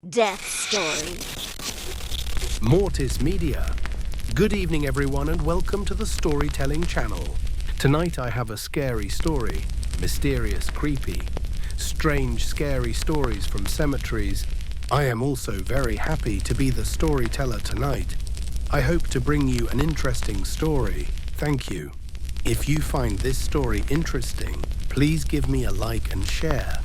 Death Story. Mortis Media. Good evening, everyone, and welcome to the Storytelling Channel. Tonight I have a scary story. Mysterious, creepy, strange, scary stories from cemeteries. I am also very happy to be the storyteller tonight. I hope to bring you an interesting story. Thank you. If you find this story interesting, please give me a like and share,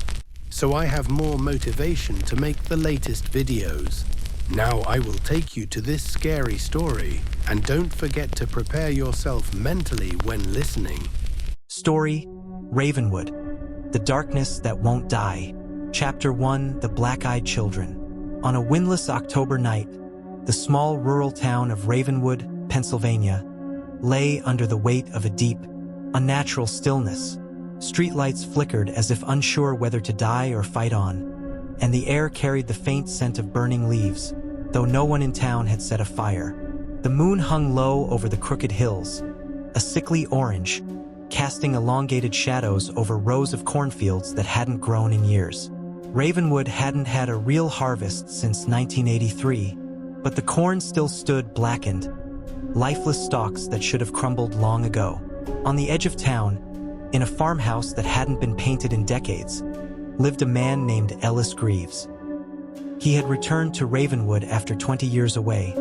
so I have more motivation to make the latest videos. Now I will take you to this scary story, and don't forget to prepare yourself mentally when listening. Story, Ravenwood, The Darkness That Won't Die. Chapter 1, The Black-Eyed Children. On a windless October night, the small rural town of Ravenwood, Pennsylvania, lay under the weight of a deep, unnatural stillness. Streetlights flickered as if unsure whether to die or fight on, and the air carried the faint scent of burning leaves, though no one in town had set a fire. The moon hung low over the crooked hills, a sickly orange, casting elongated shadows over rows of cornfields that hadn't grown in years. Ravenwood hadn't had a real harvest since 1983, but the corn still stood blackened, lifeless stalks that should have crumbled long ago. On the edge of town, in a farmhouse that hadn't been painted in decades, lived a man named Ellis Greaves. He had returned to Ravenwood after 20 years away,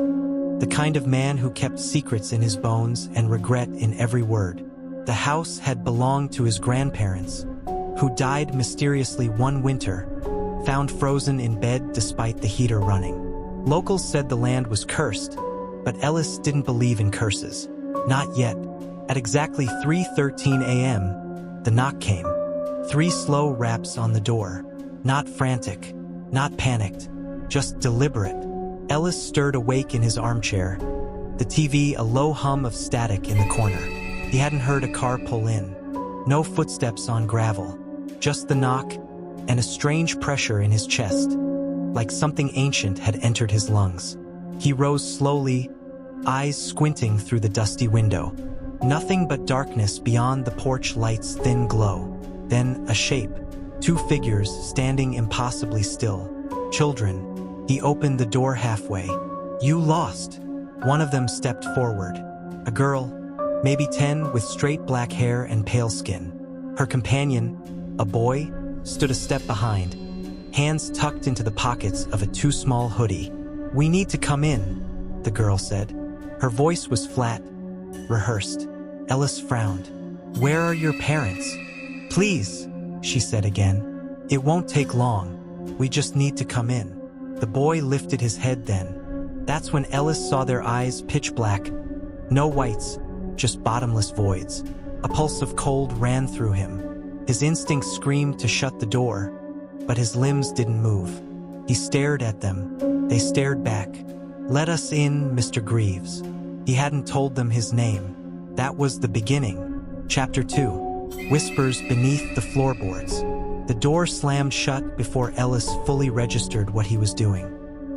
the kind of man who kept secrets in his bones and regret in every word. The house had belonged to his grandparents, who died mysteriously one winter, found frozen in bed despite the heater running. Locals said the land was cursed, but Ellis didn't believe in curses. Not yet. At exactly 3:13 a.m., the knock came. 3 slow raps on the door. Not frantic, not panicked, just deliberate. Ellis stirred awake in his armchair, the TV a low hum of static in the corner. He hadn't heard a car pull in. No footsteps on gravel, just the knock and a strange pressure in his chest, like something ancient had entered his lungs. He rose slowly, eyes squinting through the dusty window. Nothing but darkness beyond the porch light's thin glow. Then a shape, 2 figures standing impossibly still. Children. He opened the door halfway. "You lost." One of them stepped forward. A girl, maybe 10, with straight black hair and pale skin. Her companion, a boy, stood a step behind, hands tucked into the pockets of a too small hoodie. "We need to come in," the girl said. Her voice was flat, rehearsed. Ellis frowned. "Where are your parents?" "Please," she said again. "It won't take long. We just need to come in." The boy lifted his head then. That's when Ellis saw their eyes pitch black. No whites, just bottomless voids. A pulse of cold ran through him. His instincts screamed to shut the door, but his limbs didn't move. He stared at them. They stared back. "Let us in, Mr. Greaves." He hadn't told them his name. That was the beginning. Chapter 2. Whispers Beneath the Floorboards. The door slammed shut before Ellis fully registered what he was doing.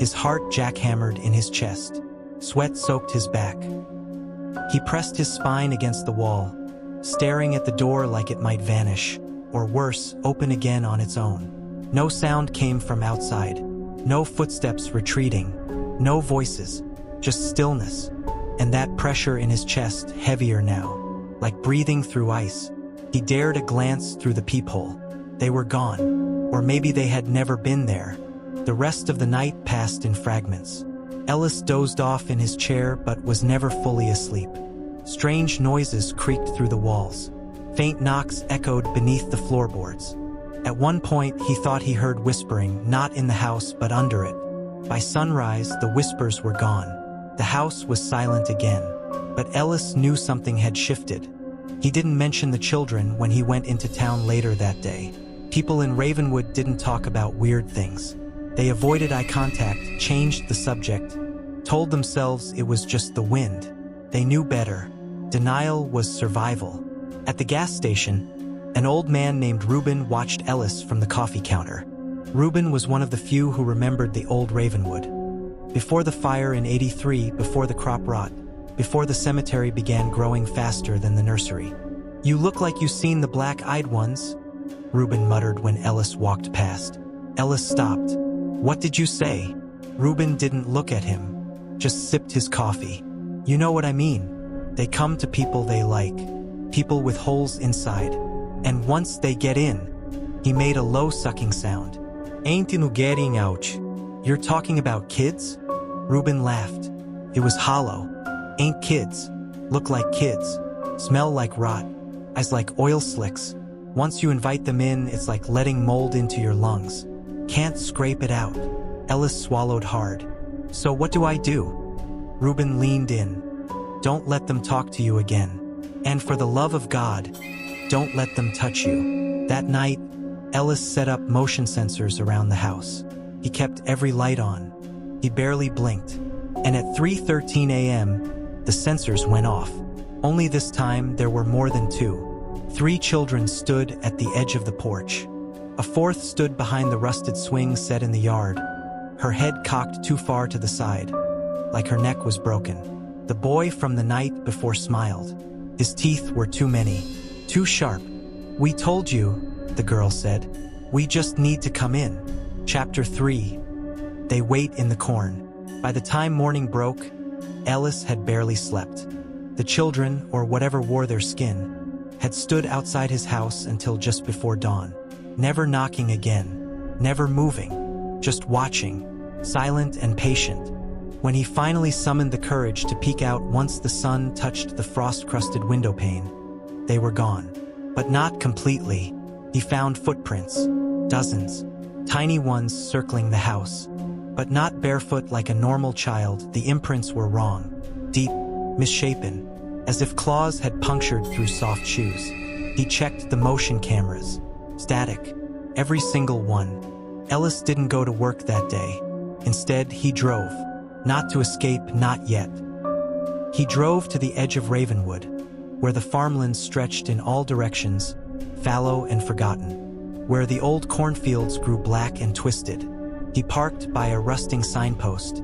His heart jackhammered in his chest. Sweat soaked his back. He pressed his spine against the wall, staring at the door like it might vanish, or worse, open again on its own. No sound came from outside. No footsteps retreating. No voices. Just stillness. And that pressure in his chest heavier now, like breathing through ice. He dared a glance through the peephole. They were gone. Or maybe they had never been there. The rest of the night passed in fragments. Ellis dozed off in his chair but was never fully asleep. Strange noises creaked through the walls. Faint knocks echoed beneath the floorboards. At one point he thought he heard whispering, not in the house but under it. By sunrise, the whispers were gone. The house was silent again, but Ellis knew something had shifted. He didn't mention the children when he went into town later that day. People in Ravenwood didn't talk about weird things. They avoided eye contact, changed the subject, told themselves it was just the wind. They knew better. Denial was survival. At the gas station, an old man named Reuben watched Ellis from the coffee counter. Reuben was one of the few who remembered the old Ravenwood. Before the fire in '83, before the crop rot, before the cemetery began growing faster than the nursery. "You look like you've seen the black-eyed ones," Reuben muttered when Ellis walked past. Ellis stopped. What did you say? Reuben didn't look at him, just sipped his coffee. You know what I mean. They come to people they like, people with holes inside. And once they get in, he made a low sucking sound. Ain't you getting out? You're talking about kids? Reuben laughed. It was hollow. Ain't kids. Look like kids. Smell like rot. Eyes like oil slicks. Once you invite them in, it's like letting mold into your lungs. Can't scrape it out. Ellis swallowed hard. So what do I do? Reuben leaned in. Don't let them talk to you again. And for the love of God, don't let them touch you. That night, Ellis set up motion sensors around the house. He kept every light on. He barely blinked. And at 3:13 a.m., the sensors went off. Only this time, there were more than two. 3 children stood at the edge of the porch. A 4th stood behind the rusted swing set in the yard, her head cocked too far to the side, like her neck was broken. The boy from the night before smiled. His teeth were too many, too sharp. We told you, the girl said. We just need to come in. Chapter 3. They wait in the corn. By the time morning broke, Ellis had barely slept. The children, or whatever wore their skin, had stood outside his house until just before dawn. Never knocking again, never moving, just watching, silent and patient. When he finally summoned the courage to peek out once the sun touched the frost-crusted window pane, they were gone. But not completely. He found footprints, dozens, tiny ones circling the house. But not barefoot like a normal child, the imprints were wrong, deep, misshapen, as if claws had punctured through soft shoes. He checked the motion cameras. Static. Every single one. Ellis didn't go to work that day. Instead, he drove. Not to escape, not yet. He drove to the edge of Ravenwood, where the farmlands stretched in all directions, fallow and forgotten, where the old cornfields grew black and twisted. He parked by a rusting signpost.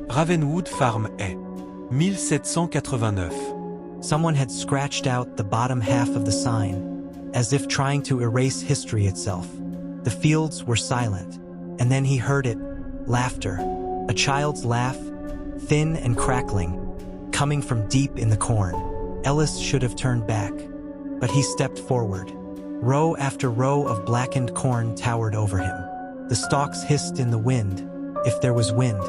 Ravenwood Farm est 1789. Someone had scratched out the bottom half of the sign, as if trying to erase history itself. The fields were silent, and then he heard it, laughter, a child's laugh, thin and crackling, coming from deep in the corn. Ellis should have turned back, but he stepped forward. Row after row of blackened corn towered over him. The stalks hissed in the wind, if there was wind.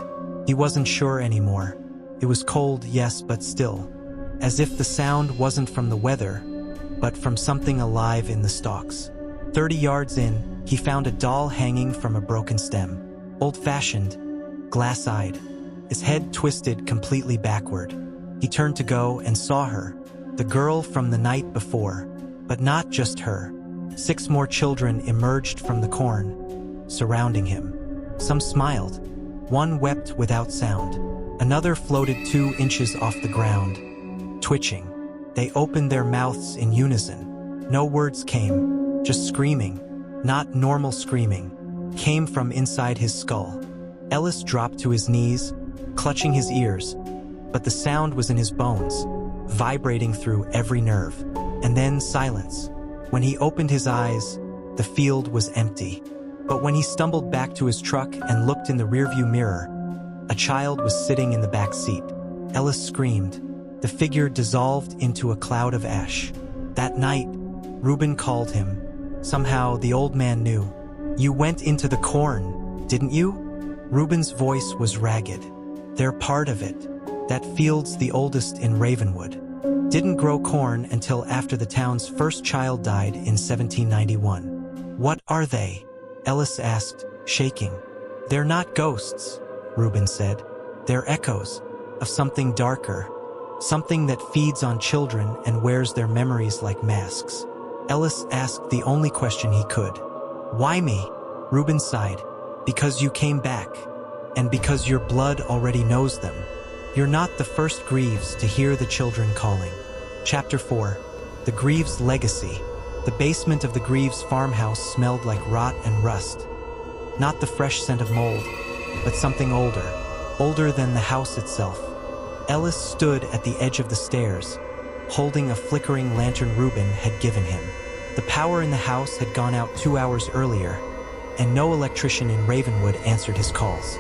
He wasn't sure anymore. It was cold, yes, but still. As if the sound wasn't from the weather, but from something alive in the stalks. 30 yards in, he found a doll hanging from a broken stem. Old-fashioned, glass-eyed, his head twisted completely backward. He turned to go and saw her, the girl from the night before. But not just her. 6 more children emerged from the corn, surrounding him. Some smiled. One wept without sound. Another floated 2 inches off the ground, twitching. They opened their mouths in unison. No words came, just screaming. Not normal screaming. Came from inside his skull. Ellis dropped to his knees, clutching his ears, but the sound was in his bones, vibrating through every nerve. And then silence. When he opened his eyes, the field was empty. But when he stumbled back to his truck and looked in the rearview mirror, a child was sitting in the back seat. Ellis screamed. The figure dissolved into a cloud of ash. That night, Reuben called him. Somehow, the old man knew. You went into the corn, didn't you? Reuben's voice was ragged. They're part of it. That field's the oldest in Ravenwood. Didn't grow corn until after the town's first child died in 1791. What are they? Ellis asked, shaking. They're not ghosts, Reuben said. They're echoes of something darker, something that feeds on children and wears their memories like masks. Ellis asked the only question he could. Why me? Reuben sighed. Because you came back, and because your blood already knows them. You're not the first Greaves to hear the children calling. Chapter 4. The Greaves' Legacy. The basement of the Greaves farmhouse smelled like rot and rust. Not the fresh scent of mold, but something older. Older than the house itself. Ellis stood at the edge of the stairs, holding a flickering lantern Reuben had given him. The power in the house had gone out 2 hours earlier, and no electrician in Ravenwood answered his calls.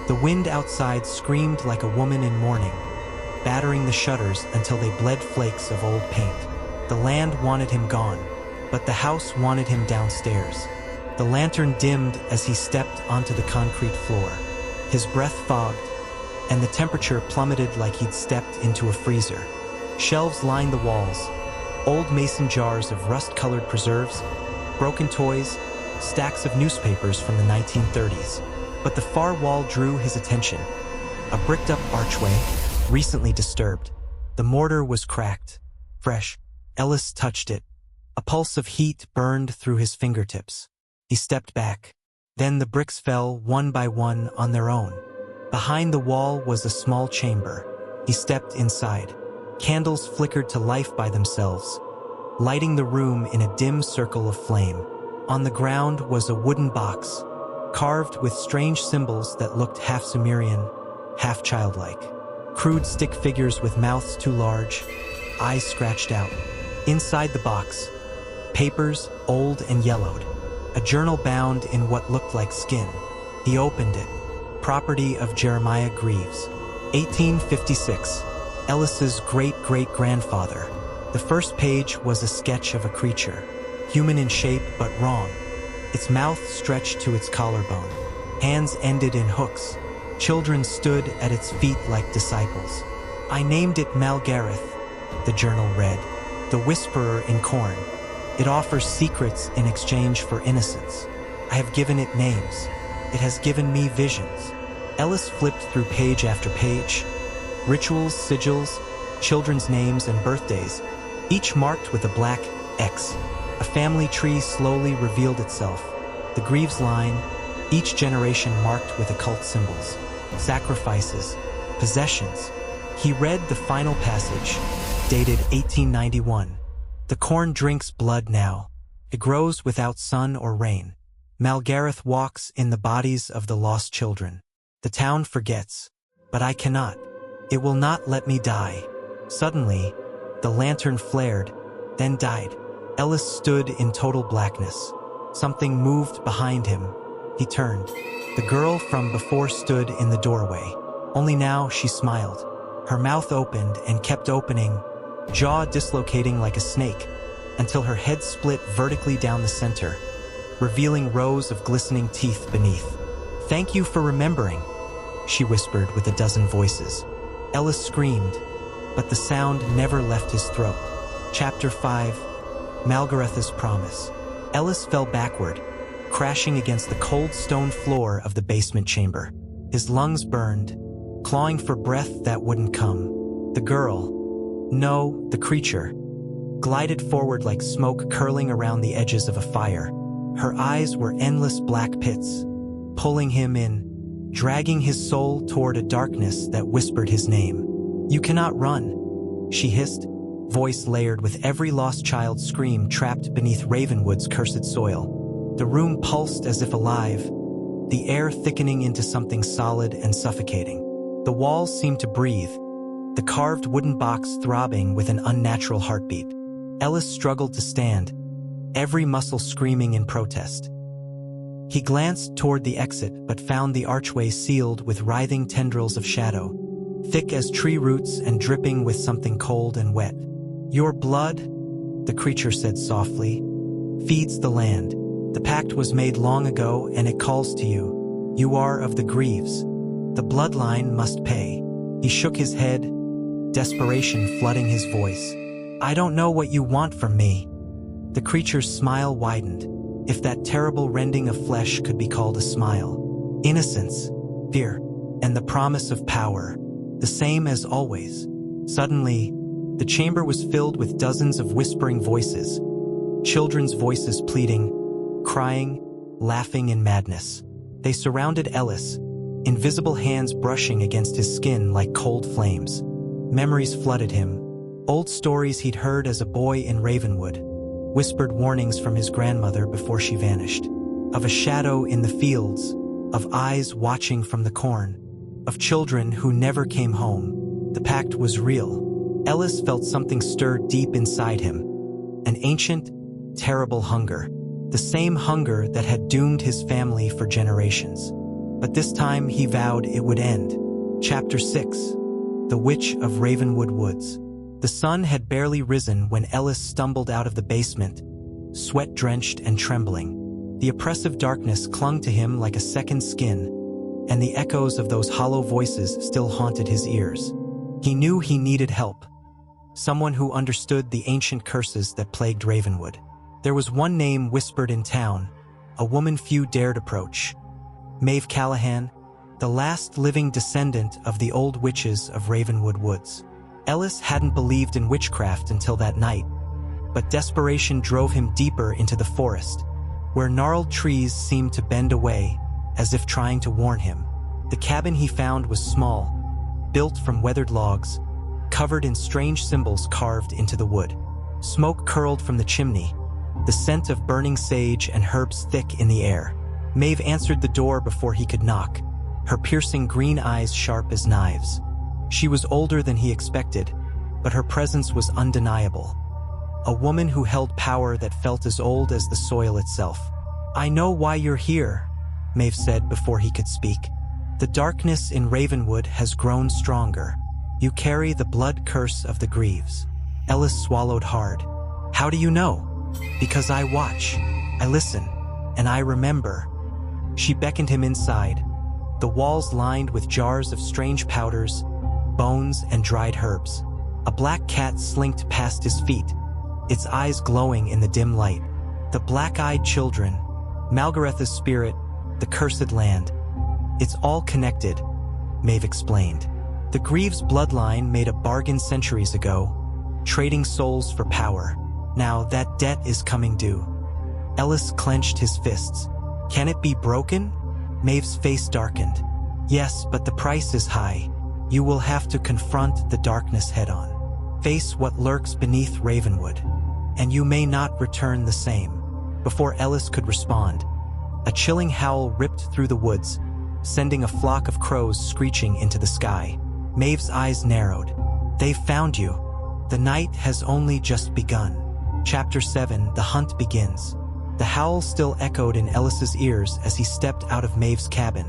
The wind outside screamed like a woman in mourning, battering the shutters until they bled flakes of old paint. The land wanted him gone, but the house wanted him downstairs. The lantern dimmed as he stepped onto the concrete floor. His breath fogged, and the temperature plummeted like he'd stepped into a freezer. Shelves lined the walls, old mason jars of rust-colored preserves, broken toys, stacks of newspapers from the 1930s. But the far wall drew his attention. A bricked-up archway, recently disturbed. The mortar was cracked, fresh. Ellis touched it. A pulse of heat burned through his fingertips. He stepped back. Then the bricks fell one by one on their own. Behind the wall was a small chamber. He stepped inside. Candles flickered to life by themselves, lighting the room in a dim circle of flame. On the ground was a wooden box, carved with strange symbols that looked half Sumerian, half childlike. Crude stick figures with mouths too large, eyes scratched out. Inside the box, papers, old and yellowed. A journal bound in what looked like skin. He opened it. Property of Jeremiah Greaves. 1856. Ellis's great-great-grandfather. The first page was a sketch of a creature, human in shape but wrong. Its mouth stretched to its collarbone. Hands ended in hooks. Children stood at its feet like disciples. I named it Malgareth, the journal read, the whisperer in corn. It offers secrets in exchange for innocence. I have given it names. It has given me visions. Ellis flipped through page after page. Rituals, sigils, children's names and birthdays, each marked with a black X. A family tree slowly revealed itself. The Greaves line, each generation marked with occult symbols, sacrifices, possessions. He read the final passage, dated 1891. The corn drinks blood now. It grows without sun or rain. Malgareth walks in the bodies of the lost children. The town forgets, but I cannot. It will not let me die. Suddenly, the lantern flared, then died. Ellis stood in total blackness. Something moved behind him. He turned. The girl from before stood in the doorway. Only now she smiled. Her mouth opened and kept opening, jaw dislocating like a snake, until her head split vertically down the center, revealing rows of glistening teeth beneath. "Thank you for remembering," she whispered with a dozen voices. Ellis screamed, but the sound never left his throat. Chapter 5. Malgareth's Promise. Ellis fell backward, crashing against the cold stone floor of the basement chamber. His lungs burned, clawing for breath that wouldn't come. The girl, no, the creature, glided forward like smoke curling around the edges of a fire. Her eyes were endless black pits, pulling him in, dragging his soul toward a darkness that whispered his name. "You cannot run," she hissed, voice layered with every lost child's scream trapped beneath Ravenwood's cursed soil. The room pulsed as if alive, the air thickening into something solid and suffocating. The walls seemed to breathe, the carved wooden box throbbing with an unnatural heartbeat. Ellis struggled to stand, every muscle screaming in protest. He glanced toward the exit but found the archway sealed with writhing tendrils of shadow, thick as tree roots and dripping with something cold and wet. "Your blood," the creature said softly, "feeds the land. The pact was made long ago and it calls to you. You are of the Greaves. The bloodline must pay." He shook his head, desperation flooding his voice. "I don't know what you want from me." The creature's smile widened, if that terrible rending of flesh could be called a smile. Innocence, fear, and the promise of power, the same as always. Suddenly, the chamber was filled with dozens of whispering voices, children's voices pleading, crying, laughing in madness. They surrounded Ellis, invisible hands brushing against his skin like cold flames. Memories flooded him, old stories he'd heard as a boy in Ravenwood, whispered warnings from his grandmother before she vanished, of a shadow in the fields, of eyes watching from the corn, of children who never came home. The pact was real. Ellis felt something stir deep inside him, an ancient, terrible hunger. the same hunger that had doomed his family for generations. But this time he vowed it would end. Chapter 6. The Witch of Ravenwood Woods. The sun had barely risen when Ellis stumbled out of the basement, sweat-drenched and trembling. The oppressive darkness clung to him like a second skin, and the echoes of those hollow voices still haunted his ears. He knew he needed help. Someone who understood the ancient curses that plagued Ravenwood. There was one name whispered in town, a woman few dared approach. Maeve Callahan, the last living descendant of the old witches of Ravenwood Woods. Ellis hadn't believed in witchcraft until that night, but desperation drove him deeper into the forest, where gnarled trees seemed to bend away, as if trying to warn him. The cabin he found was small, built from weathered logs, covered in strange symbols carved into the wood. Smoke curled from the chimney, the scent of burning sage and herbs thick in the air. Maeve answered the door before he could knock, her piercing green eyes sharp as knives. She was older than he expected, but her presence was undeniable. A woman who held power that felt as old as the soil itself. "I know why you're here," Maeve said before he could speak. "The darkness in Ravenwood has grown stronger. You carry the blood curse of the Greaves." Ellis swallowed hard. "How do you know?" "Because I watch, I listen, and I remember." She beckoned him inside, the walls lined with jars of strange powders, bones, and dried herbs. A black cat slinked past his feet, its eyes glowing in the dim light. "The black-eyed children, Malgaretha's spirit, the cursed land. It's all connected," Maeve explained. "The Greaves bloodline made a bargain centuries ago, trading souls for power. Now that debt is coming due." Ellis clenched his fists. "Can it be broken?" Maeve's face darkened. "Yes, but the price is high. You will have to confront the darkness head-on. Face what lurks beneath Ravenwood, and you may not return the same." Before Ellis could respond, a chilling howl ripped through the woods, sending a flock of crows screeching into the sky. Maeve's eyes narrowed. "They've found you. The night has only just begun." Chapter 7. The Hunt Begins. The howl still echoed in Ellis's ears as he stepped out of Maeve's cabin,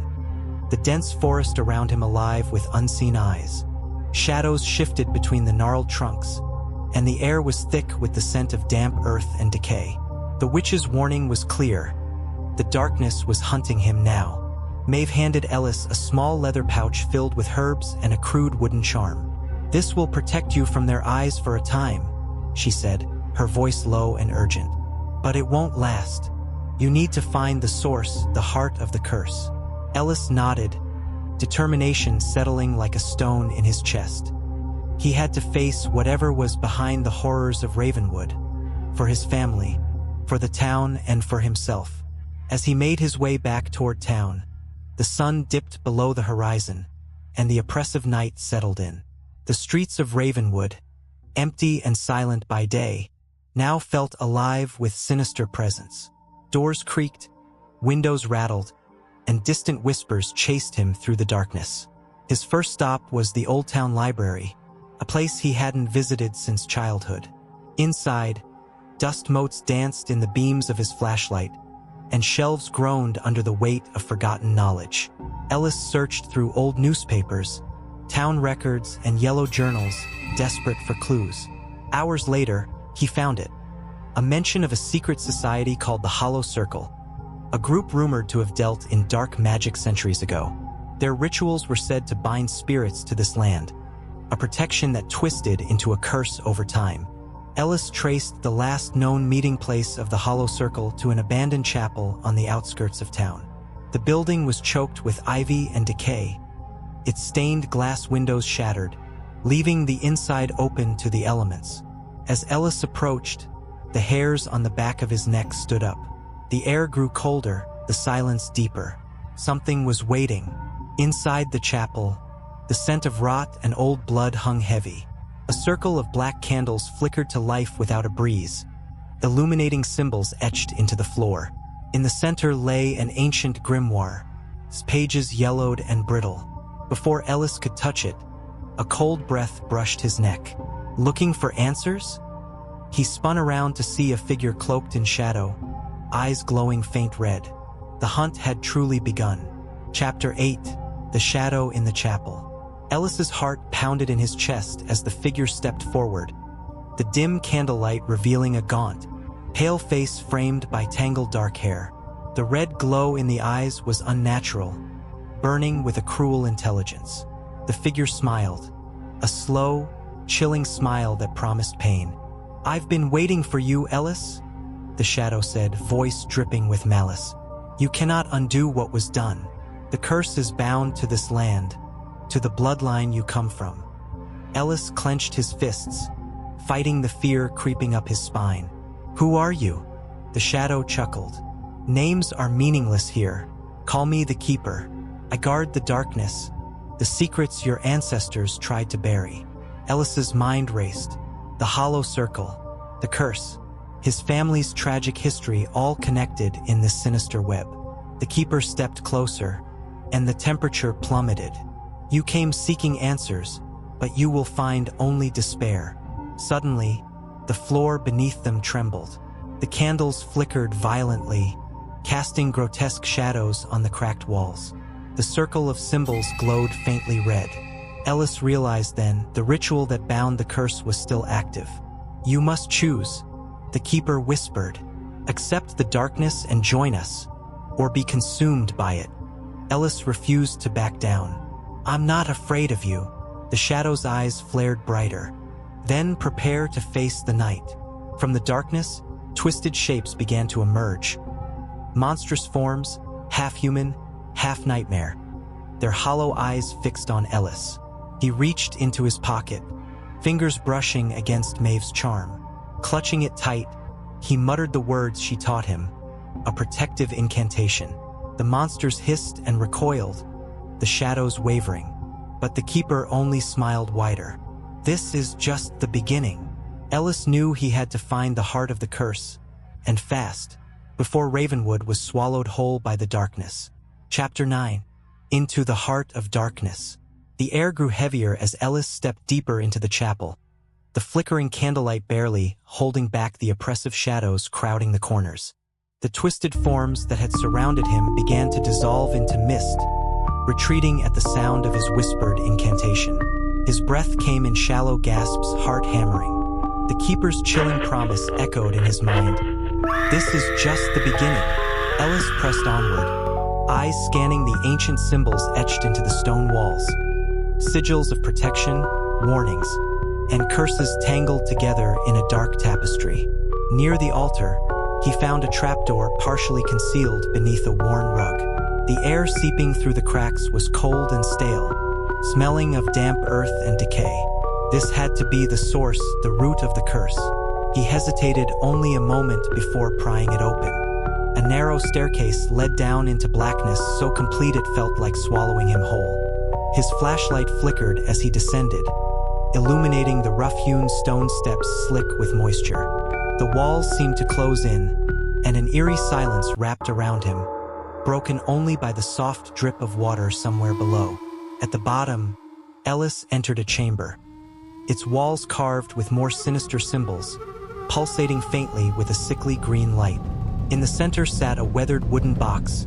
the dense forest around him alive with unseen eyes. Shadows shifted between the gnarled trunks, and the air was thick with the scent of damp earth and decay. The witch's warning was clear. The darkness was hunting him now. Maeve handed Ellis a small leather pouch filled with herbs and a crude wooden charm. "This will protect you from their eyes for a time," she said, her voice low and urgent. "But it won't last. You need to find the source, the heart of the curse." Ellis nodded, determination settling like a stone in his chest. He had to face whatever was behind the horrors of Ravenwood, for his family, for the town, and for himself. As he made his way back toward town, the sun dipped below the horizon, and the oppressive night settled in. The streets of Ravenwood, empty and silent by day, now felt alive with sinister presence. Doors creaked, windows rattled, and distant whispers chased him through the darkness. His first stop was the Old Town Library, a place he hadn't visited since childhood. Inside, dust motes danced in the beams of his flashlight, and shelves groaned under the weight of forgotten knowledge. Ellis searched through old newspapers, town records, and yellow journals, desperate for clues. Hours later, he found it. A mention of a secret society called the Hollow Circle, a group rumored to have dealt in dark magic centuries ago. Their rituals were said to bind spirits to this land, a protection that twisted into a curse over time. Ellis traced the last known meeting place of the Hollow Circle to an abandoned chapel on the outskirts of town. The building was choked with ivy and decay, its stained glass windows shattered, leaving the inside open to the elements. As Ellis approached, the hairs on the back of his neck stood up. The air grew colder, the silence deeper. Something was waiting. Inside the chapel, the scent of rot and old blood hung heavy. A circle of black candles flickered to life without a breeze, illuminating symbols etched into the floor. In the center lay an ancient grimoire, its pages yellowed and brittle. Before Ellis could touch it, a cold breath brushed his neck. Looking for answers? He spun around to see a figure cloaked in shadow, eyes glowing faint red. The hunt had truly begun. Chapter 8. The Shadow in the Chapel. Ellis's heart pounded in his chest as the figure stepped forward, the dim candlelight revealing a gaunt, pale face framed by tangled dark hair. The red glow in the eyes was unnatural, burning with a cruel intelligence. The figure smiled, a slow, chilling smile that promised pain. "I've been waiting for you, Ellis," the shadow said, voice dripping with malice. "You cannot undo what was done. The curse is bound to this land, to the bloodline you come from." Ellis clenched his fists, fighting the fear creeping up his spine. "Who are you?" The shadow chuckled. "Names are meaningless here. Call me the Keeper. I guard the darkness, the secrets your ancestors tried to bury." Ellis's mind raced. The hollow circle, the curse, his family's tragic history all connected in this sinister web. The Keeper stepped closer, and the temperature plummeted. "You came seeking answers, but you will find only despair." Suddenly, the floor beneath them trembled. The candles flickered violently, casting grotesque shadows on the cracked walls. The circle of symbols glowed faintly red. Ellis realized then the ritual that bound the curse was still active. "You must choose," the Keeper whispered. "Accept the darkness and join us, or be consumed by it." Ellis refused to back down. "I'm not afraid of you." The shadow's eyes flared brighter. "Then prepare to face the night." From the darkness, twisted shapes began to emerge. Monstrous forms, half human, half nightmare, their hollow eyes fixed on Ellis. He reached into his pocket, fingers brushing against Maeve's charm. Clutching it tight, he muttered the words she taught him, a protective incantation. The monsters hissed and recoiled, the shadows wavering, but the Keeper only smiled wider. "This is just the beginning." Ellis knew he had to find the heart of the curse, and fast, before Ravenwood was swallowed whole by the darkness. Chapter 9. Into the Heart of Darkness. The air grew heavier as Ellis stepped deeper into the chapel, the flickering candlelight barely holding back the oppressive shadows crowding the corners. The twisted forms that had surrounded him began to dissolve into mist, retreating at the sound of his whispered incantation. His breath came in shallow gasps, heart hammering. The Keeper's chilling promise echoed in his mind. "This is just the beginning." Ellis pressed onward, eyes scanning the ancient symbols etched into the stone walls. Sigils of protection, warnings, and curses tangled together in a dark tapestry. Near the altar, he found a trapdoor partially concealed beneath a worn rug. The air seeping through the cracks was cold and stale, smelling of damp earth and decay. This had to be the source, the root of the curse. He hesitated only a moment before prying it open. A narrow staircase led down into blackness so complete it felt like swallowing him whole. His flashlight flickered as he descended, illuminating the rough-hewn stone steps slick with moisture. The walls seemed to close in, and an eerie silence wrapped around him, broken only by the soft drip of water somewhere below. At the bottom, Ellis entered a chamber, its walls carved with more sinister symbols, pulsating faintly with a sickly green light. In the center sat a weathered wooden box,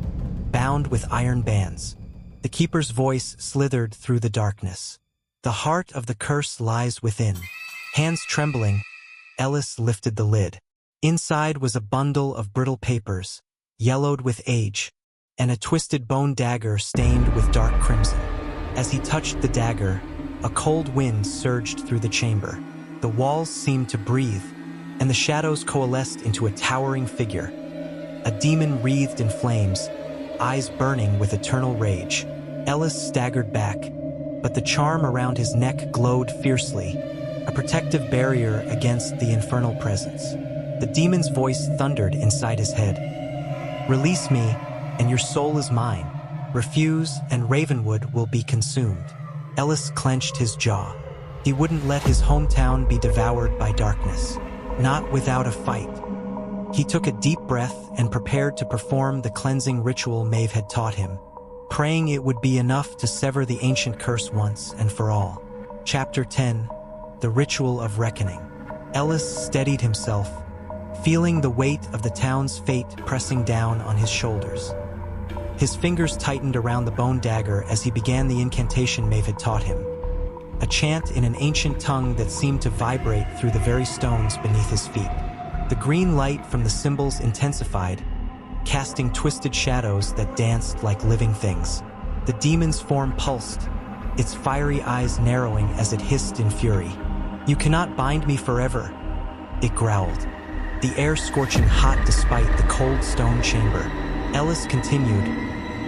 bound with iron bands. The Keeper's voice slithered through the darkness. "The heart of the curse lies within." Hands trembling, Ellis lifted the lid. Inside was a bundle of brittle papers, yellowed with age, and a twisted bone dagger stained with dark crimson. As he touched the dagger, a cold wind surged through the chamber. The walls seemed to breathe, and the shadows coalesced into a towering figure. A demon wreathed in flames, eyes burning with eternal rage. Ellis staggered back, but the charm around his neck glowed fiercely, a protective barrier against the infernal presence. The demon's voice thundered inside his head. "Release me, and your soul is mine. Refuse, and Ravenwood will be consumed." Ellis clenched his jaw. He wouldn't let his hometown be devoured by darkness, not without a fight. He took a deep breath and prepared to perform the cleansing ritual Maeve had taught him, praying it would be enough to sever the ancient curse once and for all. Chapter 10. The Ritual of Reckoning. Ellis steadied himself, feeling the weight of the town's fate pressing down on his shoulders. His fingers tightened around the bone dagger as he began the incantation Maeve had taught him, a chant in an ancient tongue that seemed to vibrate through the very stones beneath his feet. The green light from the symbols intensified, casting twisted shadows that danced like living things. The demon's form pulsed, its fiery eyes narrowing as it hissed in fury. "You cannot bind me forever," it growled, the air scorching hot despite the cold stone chamber. Ellis continued,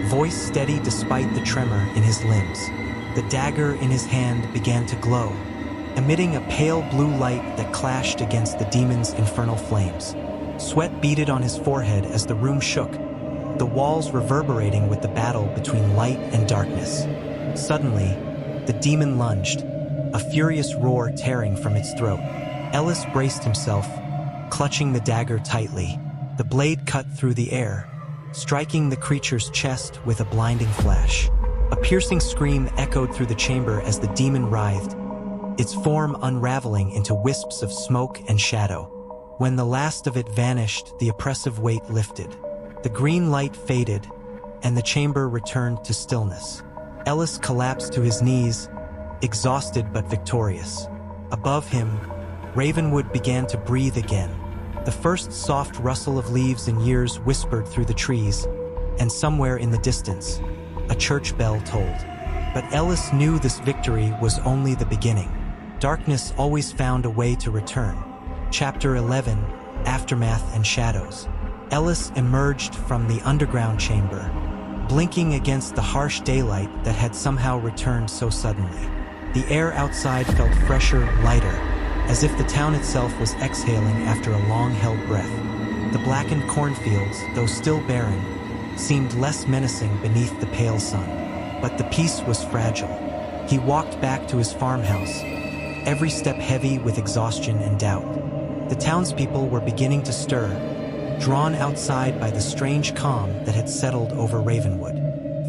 voice steady despite the tremor in his limbs. The dagger in his hand began to glow, emitting a pale blue light that clashed against the demon's infernal flames. Sweat beaded on his forehead as the room shook, the walls reverberating with the battle between light and darkness. Suddenly, the demon lunged, a furious roar tearing from its throat. Ellis braced himself, clutching the dagger tightly. The blade cut through the air, striking the creature's chest with a blinding flash. A piercing scream echoed through the chamber as the demon writhed, its form unraveling into wisps of smoke and shadow. When the last of it vanished, the oppressive weight lifted. The green light faded, and the chamber returned to stillness. Ellis collapsed to his knees, exhausted but victorious. Above him, Ravenwood began to breathe again. The first soft rustle of leaves in years whispered through the trees, and somewhere in the distance, a church bell tolled. But Ellis knew this victory was only the beginning. Darkness always found a way to return. Chapter 11, Aftermath and Shadows. Ellis emerged from the underground chamber, blinking against the harsh daylight that had somehow returned so suddenly. The air outside felt fresher, lighter, as if the town itself was exhaling after a long-held breath. The blackened cornfields, though still barren, seemed less menacing beneath the pale sun. But the peace was fragile. He walked back to his farmhouse, every step heavy with exhaustion and doubt. The townspeople were beginning to stir, drawn outside by the strange calm that had settled over Ravenwood.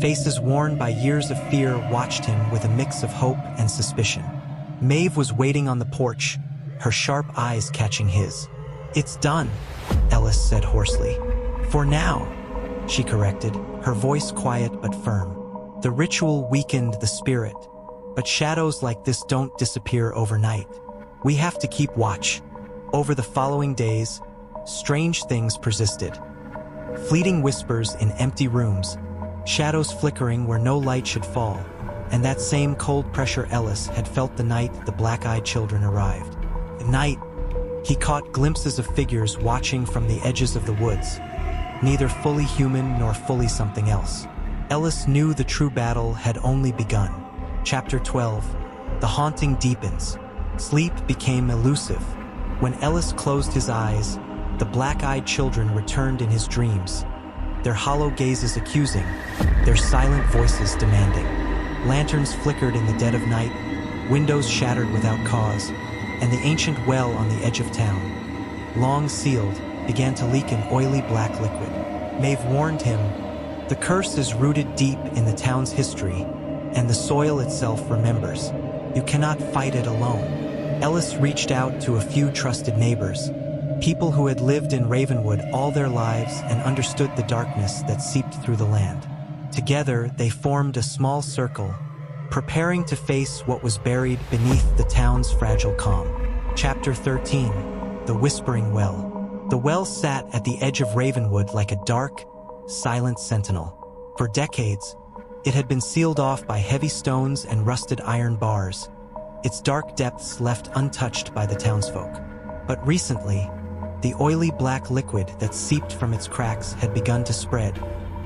Faces worn by years of fear watched him with a mix of hope and suspicion. Maeve was waiting on the porch, her sharp eyes catching his. "It's done," Ellis said hoarsely. "For now," she corrected, her voice quiet but firm. "The ritual weakened the spirit, but shadows like this don't disappear overnight. We have to keep watch." Over the following days, strange things persisted. Fleeting whispers in empty rooms, shadows flickering where no light should fall, and that same cold pressure Ellis had felt the night the black-eyed children arrived. At night, he caught glimpses of figures watching from the edges of the woods, neither fully human nor fully something else. Ellis knew the true battle had only begun. Chapter 12, The Haunting Deepens. Sleep became elusive. When Ellis closed his eyes, the black-eyed children returned in his dreams, their hollow gazes accusing, their silent voices demanding. Lanterns flickered in the dead of night, windows shattered without cause, and the ancient well on the edge of town, long sealed, began to leak an oily black liquid. Maeve warned him, "The curse is rooted deep in the town's history, and the soil itself remembers. You cannot fight it alone." Ellis reached out to a few trusted neighbors, people who had lived in Ravenwood all their lives and understood the darkness that seeped through the land. Together, they formed a small circle, preparing to face what was buried beneath the town's fragile calm. Chapter 13, The Whispering Well. The well sat at the edge of Ravenwood like a dark, silent sentinel. For decades, it had been sealed off by heavy stones and rusted iron bars, its dark depths left untouched by the townsfolk. But recently, the oily black liquid that seeped from its cracks had begun to spread,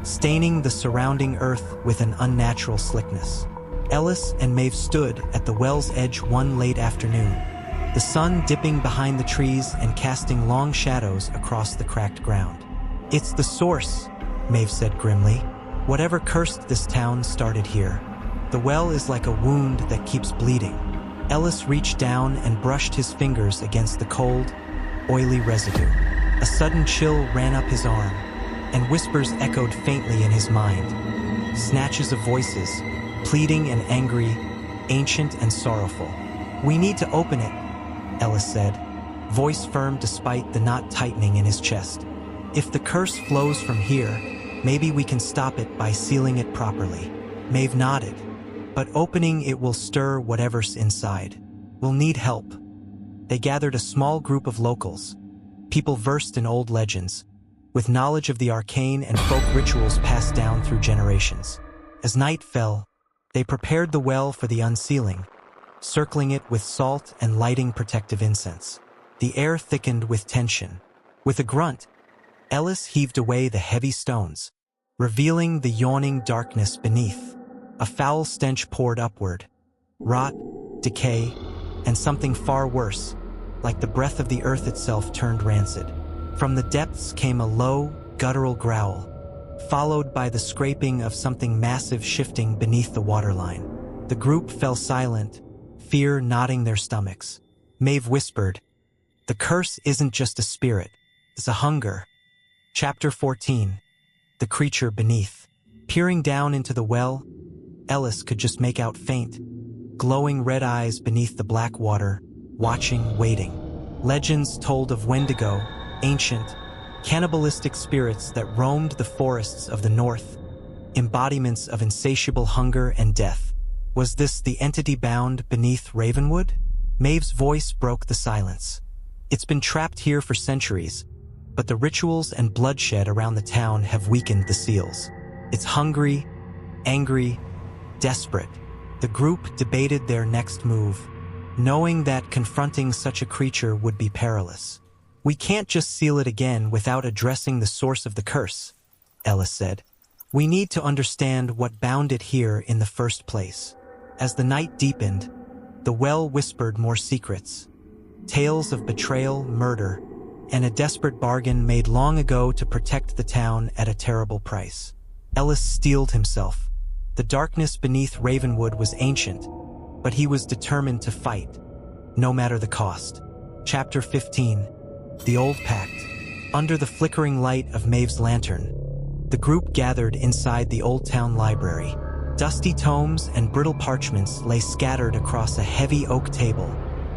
staining the surrounding earth with an unnatural slickness. Ellis and Maeve stood at the well's edge one late afternoon, the sun dipping behind the trees and casting long shadows across the cracked ground. "It's the source," Maeve said grimly. "Whatever cursed this town started here. The well is like a wound that keeps bleeding." Ellis reached down and brushed his fingers against the cold, oily residue. A sudden chill ran up his arm, and whispers echoed faintly in his mind. Snatches of voices, pleading and angry, ancient and sorrowful. "We need to open it," Ellis said, voice firm despite the knot tightening in his chest. "If the curse flows from here, maybe we can stop it by sealing it properly." Maeve nodded. "But opening it will stir whatever's inside. We'll need help." They gathered a small group of locals, people versed in old legends, with knowledge of the arcane and folk rituals passed down through generations. As night fell, they prepared the well for the unsealing, circling it with salt and lighting protective incense. The air thickened with tension. With a grunt, Ellis heaved away the heavy stones, revealing the yawning darkness beneath. A foul stench poured upward. Rot, decay, and something far worse, like the breath of the earth itself, turned rancid. From the depths came a low, guttural growl, followed by the scraping of something massive shifting beneath the waterline. The group fell silent, fear knotting their stomachs. Maeve whispered, "The curse isn't just a spirit, it's a hunger." Chapter 14. The Creature Beneath. Peering down into the well, Ellis could just make out faint, glowing red eyes beneath the black water, watching, waiting. Legends told of Wendigo, ancient, cannibalistic spirits that roamed the forests of the north, embodiments of insatiable hunger and death. Was this the entity bound beneath Ravenwood? Maeve's voice broke the silence. "It's been trapped here for centuries, but the rituals and bloodshed around the town have weakened the seals. It's hungry, angry, desperate." The group debated their next move, knowing that confronting such a creature would be perilous. "We can't just seal it again without addressing the source of the curse," Ellis said. "We need to understand what bound it here in the first place." As the night deepened, the well whispered more secrets. Tales of betrayal, murder, and a desperate bargain made long ago to protect the town at a terrible price. Ellis steeled himself. The darkness beneath Ravenwood was ancient, but he was determined to fight, no matter the cost. Chapter 15. The Old Pact. Under the flickering light of Maeve's lantern, the group gathered inside the Old Town Library. Dusty tomes and brittle parchments lay scattered across a heavy oak table,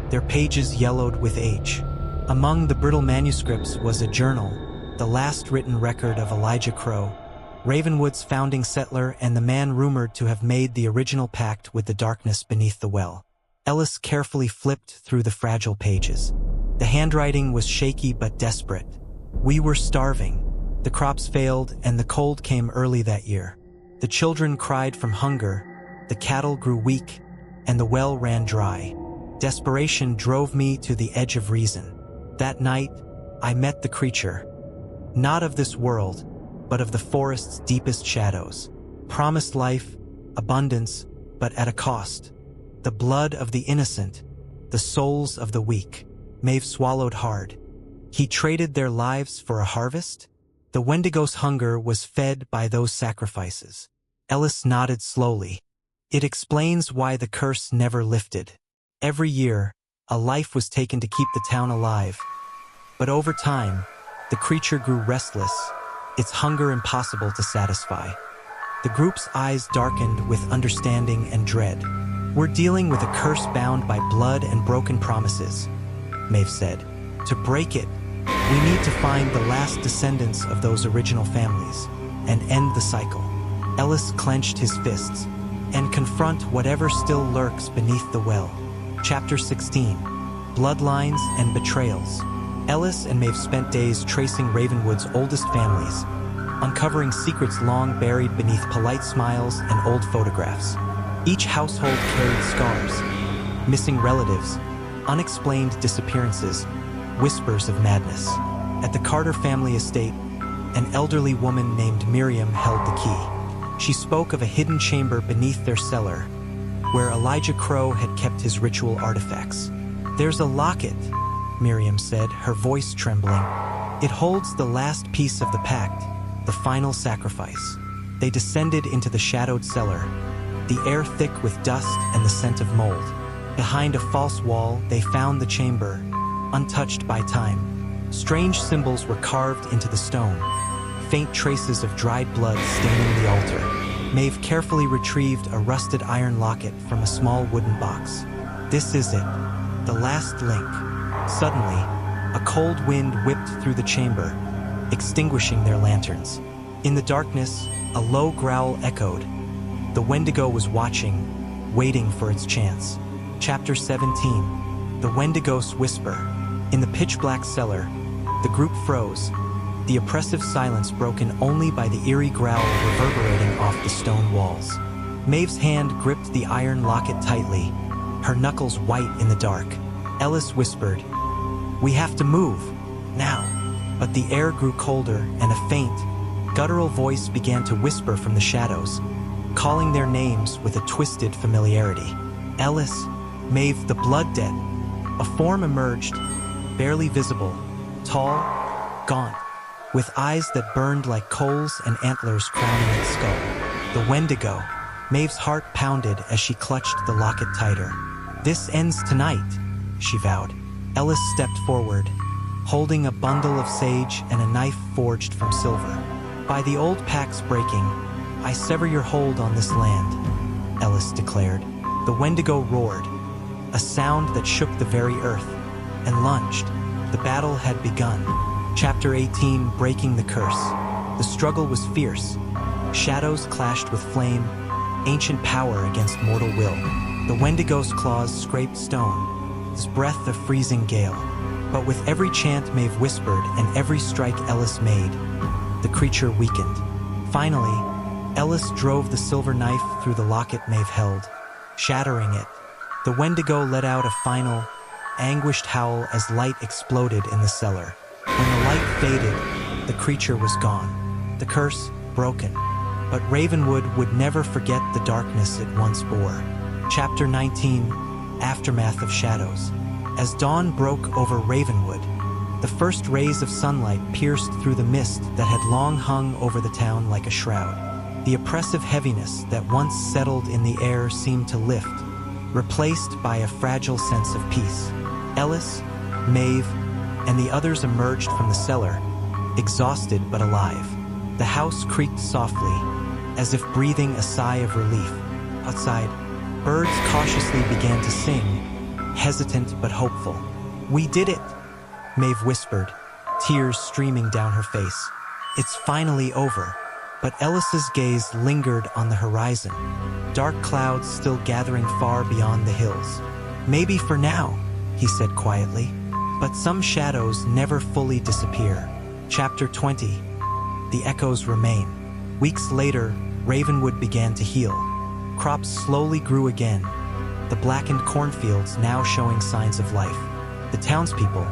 their pages yellowed with age. Among the brittle manuscripts was a journal, the last written record of Elijah Crow, Ravenwood's founding settler and the man rumored to have made the original pact with the darkness beneath the well. Ellis carefully flipped through the fragile pages. The handwriting was shaky but desperate. "We were starving. The crops failed and the cold came early that year. The children cried from hunger, the cattle grew weak, and the well ran dry. Desperation drove me to the edge of reason. That night, I met the creature. Not of this world, but of the forest's deepest shadows. Promised life, abundance, but at a cost. The blood of the innocent, the souls of the weak." Maeve swallowed hard. He traded their lives for a harvest? The Wendigo's hunger was fed by those sacrifices. Ellis nodded slowly. "It explains why the curse never lifted. Every year, a life was taken to keep the town alive. But over time, the creature grew restless, its hunger impossible to satisfy." The group's eyes darkened with understanding and dread. "We're dealing with a curse bound by blood and broken promises," Maeve said. "To break it, we need to find the last descendants of those original families and end the cycle." Ellis clenched his fists. "And confront whatever still lurks beneath the well." Chapter 16. Bloodlines and Betrayals. Ellis and Maeve spent days tracing Ravenwood's oldest families, uncovering secrets long buried beneath polite smiles and old photographs. Each household carried scars, missing relatives, unexplained disappearances, whispers of madness. At the Carter family estate, an elderly woman named Miriam held the key. She spoke of a hidden chamber beneath their cellar, where Elijah Crow had kept his ritual artifacts. "There's a locket," Miriam said, her voice trembling. "It holds the last piece of the pact, the final sacrifice." They descended into the shadowed cellar, the air thick with dust and the scent of mold. Behind a false wall, they found the chamber, untouched by time. Strange symbols were carved into the stone, faint traces of dried blood staining the altar. Maeve carefully retrieved a rusted iron locket from a small wooden box. "This is it, the last link." Suddenly, A cold wind whipped through the chamber, extinguishing their lanterns. In the darkness, a low growl echoed. The Wendigo was watching, waiting for its chance. Chapter 17. The Wendigo's Whisper. In the pitch-black cellar, the group froze, the oppressive silence broken only by the eerie growl reverberating off the stone walls. Maeve's hand gripped the iron locket tightly, her knuckles white in the dark. Ellis whispered, "We have to move, now." But the air grew colder, and a faint, guttural voice began to whisper from the shadows, calling their names with a twisted familiarity. Ellis, Maeve, the blood dead. A form emerged, barely visible, tall, gaunt, with eyes that burned like coals and antlers crowning its skull. The Wendigo. Maeve's heart pounded as she clutched the locket tighter. "This ends tonight," she vowed. Ellis stepped forward, holding a bundle of sage and a knife forged from silver. "By the old pack's breaking, I sever your hold on this land," Ellis declared. The Wendigo roared, a sound that shook the very earth, and lunged. The battle had begun. Chapter 18, Breaking the Curse. The struggle was fierce. Shadows clashed with flame, ancient power against mortal will. The Wendigo's claws scraped stone, his breath a freezing gale. But with every chant Maeve whispered and every strike Ellis made, the creature weakened. Finally, Ellis drove the silver knife through the locket Maeve held, shattering it. The Wendigo let out a final, anguished howl as light exploded in the cellar. When the light faded, the creature was gone, the curse broken. But Ravenwood would never forget the darkness it once bore. Chapter 19, Aftermath of Shadows. As dawn broke over Ravenwood, the first rays of sunlight pierced through the mist that had long hung over the town like a shroud. The oppressive heaviness that once settled in the air seemed to lift, replaced by a fragile sense of peace. Ellis, Maeve, and the others emerged from the cellar, exhausted but alive. The house creaked softly, as if breathing a sigh of relief. Outside, birds cautiously began to sing, hesitant but hopeful. "We did it," Maeve whispered, tears streaming down her face. "It's finally over." But Ellis's gaze lingered on the horizon, dark clouds still gathering far beyond the hills. "Maybe for now," he said quietly. But some shadows never fully disappear. Chapter 20. The echoes remain. Weeks later, Ravenwood began to heal. Crops slowly grew again, the blackened cornfields now showing signs of life. The townspeople,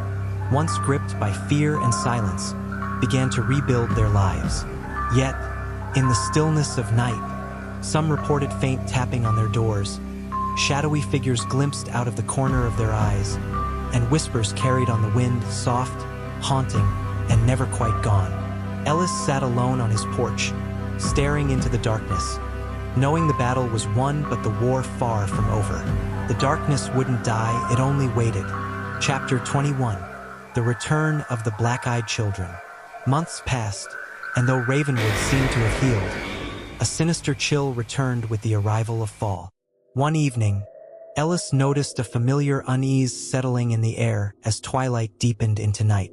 once gripped by fear and silence, began to rebuild their lives. Yet, in the stillness of night, some reported faint tapping on their doors, shadowy figures glimpsed out of the corner of their eyes, and whispers carried on the wind, soft, haunting, and never quite gone. Ellis sat alone on his porch, staring into the darkness, knowing the battle was won but the war far from over. The darkness wouldn't die, it only waited. Chapter 21. The Return of the Black-Eyed Children. Months passed, and though Ravenwood seemed to have healed, a sinister chill returned with the arrival of fall. One evening, Ellis noticed a familiar unease settling in the air as twilight deepened into night.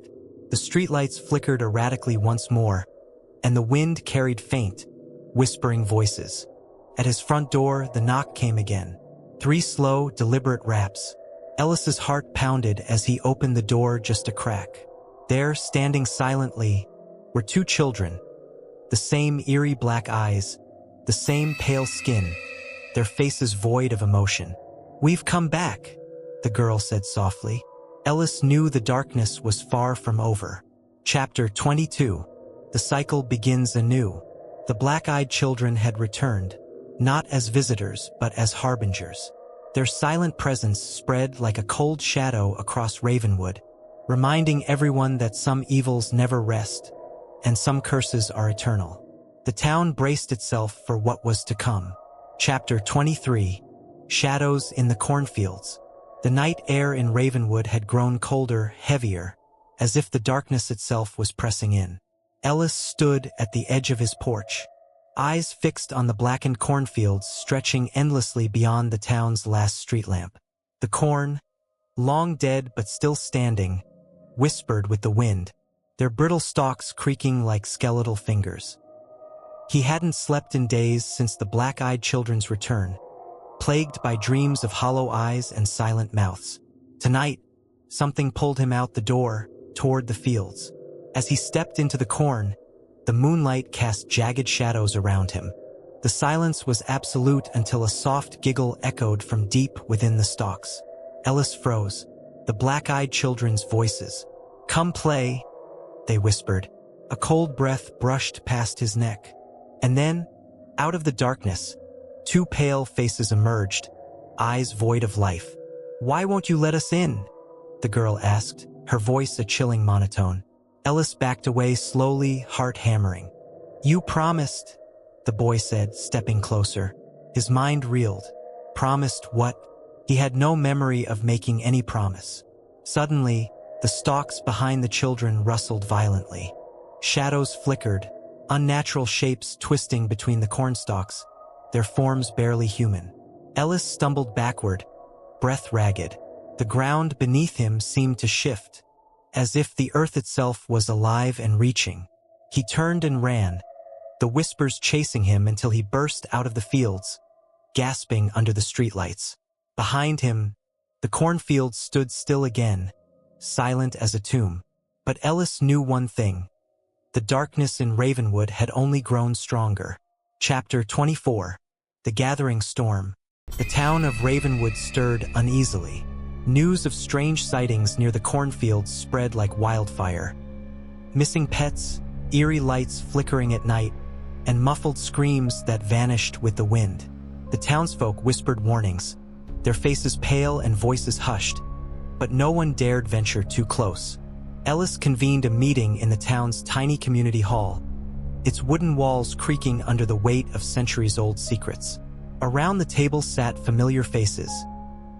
The streetlights flickered erratically once more, and the wind carried faint, whispering voices. At his front door, the knock came again. 3 slow, deliberate raps. Ellis's heart pounded as he opened the door just a crack. There, standing silently, were 2 children, the same eerie black eyes, the same pale skin, their faces void of emotion. "We've come back," the girl said softly. Ellis knew the darkness was far from over. Chapter 22. The cycle begins anew. The black-eyed children had returned, not as visitors but as harbingers. Their silent presence spread like a cold shadow across Ravenwood, reminding everyone that some evils never rest, and some curses are eternal. The town braced itself for what was to come. Chapter 23. Shadows in the Cornfields. The night air in Ravenwood had grown colder, heavier, as if the darkness itself was pressing in. Ellis stood at the edge of his porch, eyes fixed on the blackened cornfields stretching endlessly beyond the town's last street lamp. The corn, long dead but still standing, whispered with the wind, their brittle stalks creaking like skeletal fingers. He hadn't slept in days since the black-eyed children's return, plagued by dreams of hollow eyes and silent mouths. Tonight, something pulled him out the door, toward the fields. As he stepped into the corn, the moonlight cast jagged shadows around him. The silence was absolute until a soft giggle echoed from deep within the stalks. Ellis froze, the black-eyed children's voices. "Come play," they whispered. A cold breath brushed past his neck. And then, out of the darkness, two pale faces emerged, eyes void of life. "Why won't you let us in?" the girl asked, her voice a chilling monotone. Ellis backed away slowly, heart hammering. "You promised," the boy said, stepping closer. His mind reeled. Promised what? He had no memory of making any promise. Suddenly, the stalks behind the children rustled violently. Shadows flickered, unnatural shapes twisting between the cornstalks, their forms barely human. Ellis stumbled backward, breath ragged. The ground beneath him seemed to shift, as if the earth itself was alive and reaching. He turned and ran, the whispers chasing him until he burst out of the fields, gasping under the streetlights. Behind him, the cornfields stood still again, silent as a tomb. But Ellis knew one thing. The darkness in Ravenwood had only grown stronger. Chapter 24. The Gathering Storm. The town of Ravenwood stirred uneasily. News of strange sightings near the cornfields spread like wildfire. Missing pets, eerie lights flickering at night, and muffled screams that vanished with the wind. The townsfolk whispered warnings, their faces pale and voices hushed, but no one dared venture too close. Ellis convened a meeting in the town's tiny community hall, its wooden walls creaking under the weight of centuries-old secrets. Around the table sat familiar faces.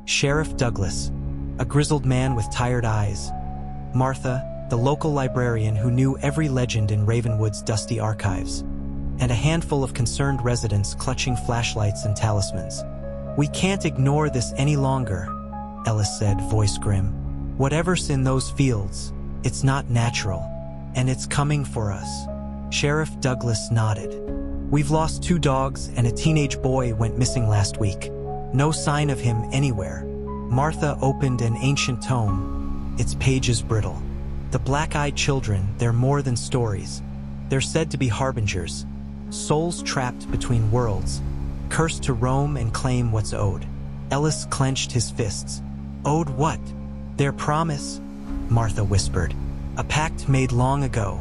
Sheriff Douglas, a grizzled man with tired eyes. Martha, the local librarian who knew every legend in Ravenwood's dusty archives. And a handful of concerned residents clutching flashlights and talismans. "We can't ignore this any longer," Ellis said, voice grim. "Whatever's in those fields, it's not natural, and it's coming for us." Sheriff Douglas nodded. "We've lost 2 dogs and a teenage boy went missing last week. No sign of him anywhere." Martha opened an ancient tome, its pages brittle. "The black-eyed children, they're more than stories. They're said to be harbingers, souls trapped between worlds, cursed to roam and claim what's owed." Ellis clenched his fists. "Owed what?" "Their promise," Martha whispered. "A pact made long ago,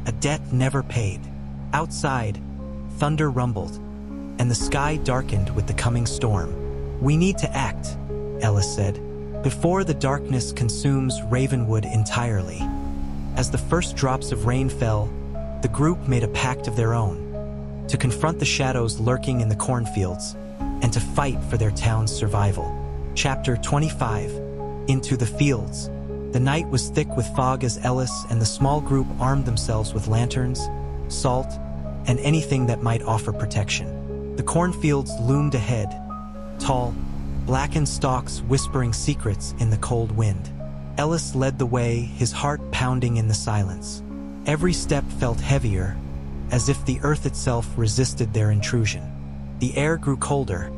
a debt never paid." Outside, thunder rumbled, and the sky darkened with the coming storm. "We need to act," Ellis said, "before the darkness consumes Ravenwood entirely." As the first drops of rain fell, the group made a pact of their own, to confront the shadows lurking in the cornfields, and to fight for their town's survival. Chapter 25. Into the Fields. The night was thick with fog as Ellis and the small group armed themselves with lanterns, salt, and anything that might offer protection. The cornfields loomed ahead, tall, blackened stalks whispering secrets in the cold wind. Ellis led the way, his heart pounding in the silence. Every step felt heavier, as if the earth itself resisted their intrusion. The air grew colder,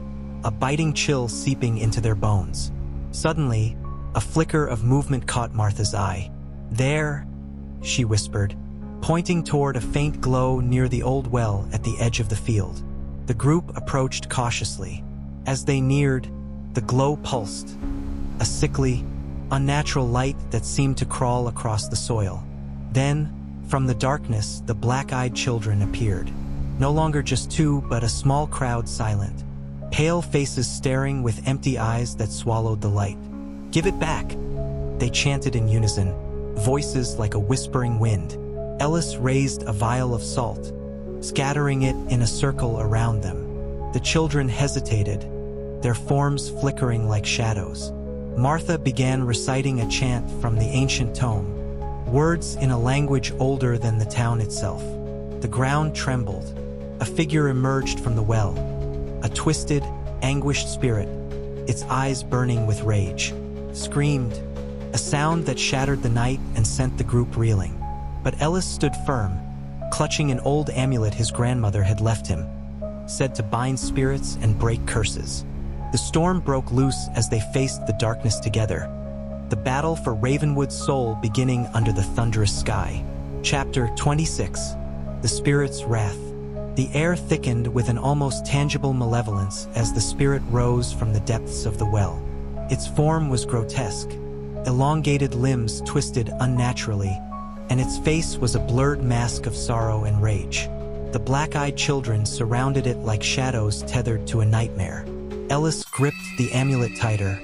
a biting chill seeping into their bones. Suddenly, a flicker of movement caught Martha's eye. "There," she whispered, pointing toward a faint glow near the old well at the edge of the field. The group approached cautiously. As they neared, the glow pulsed, a sickly, unnatural light that seemed to crawl across the soil. Then, from the darkness, the black-eyed children appeared. No longer just 2, but a small crowd silent. Pale faces staring with empty eyes that swallowed the light. "Give it back," they chanted in unison, voices like a whispering wind. Ellis raised a vial of salt, scattering it in a circle around them. The children hesitated, their forms flickering like shadows. Martha began reciting a chant from the ancient tome, words in a language older than the town itself. The ground trembled. A figure emerged from the well, a twisted, anguished spirit, its eyes burning with rage. Screamed, a sound that shattered the night and sent the group reeling. But Ellis stood firm, clutching an old amulet his grandmother had left him, said to bind spirits and break curses. The storm broke loose as they faced the darkness together, the battle for Ravenwood's soul beginning under the thunderous sky. Chapter 26. The Spirit's Wrath. The air thickened with an almost tangible malevolence as the spirit rose from the depths of the well. Its form was grotesque, elongated limbs twisted unnaturally, and its face was a blurred mask of sorrow and rage. The black-eyed children surrounded it like shadows tethered to a nightmare. Ellis gripped the amulet tighter,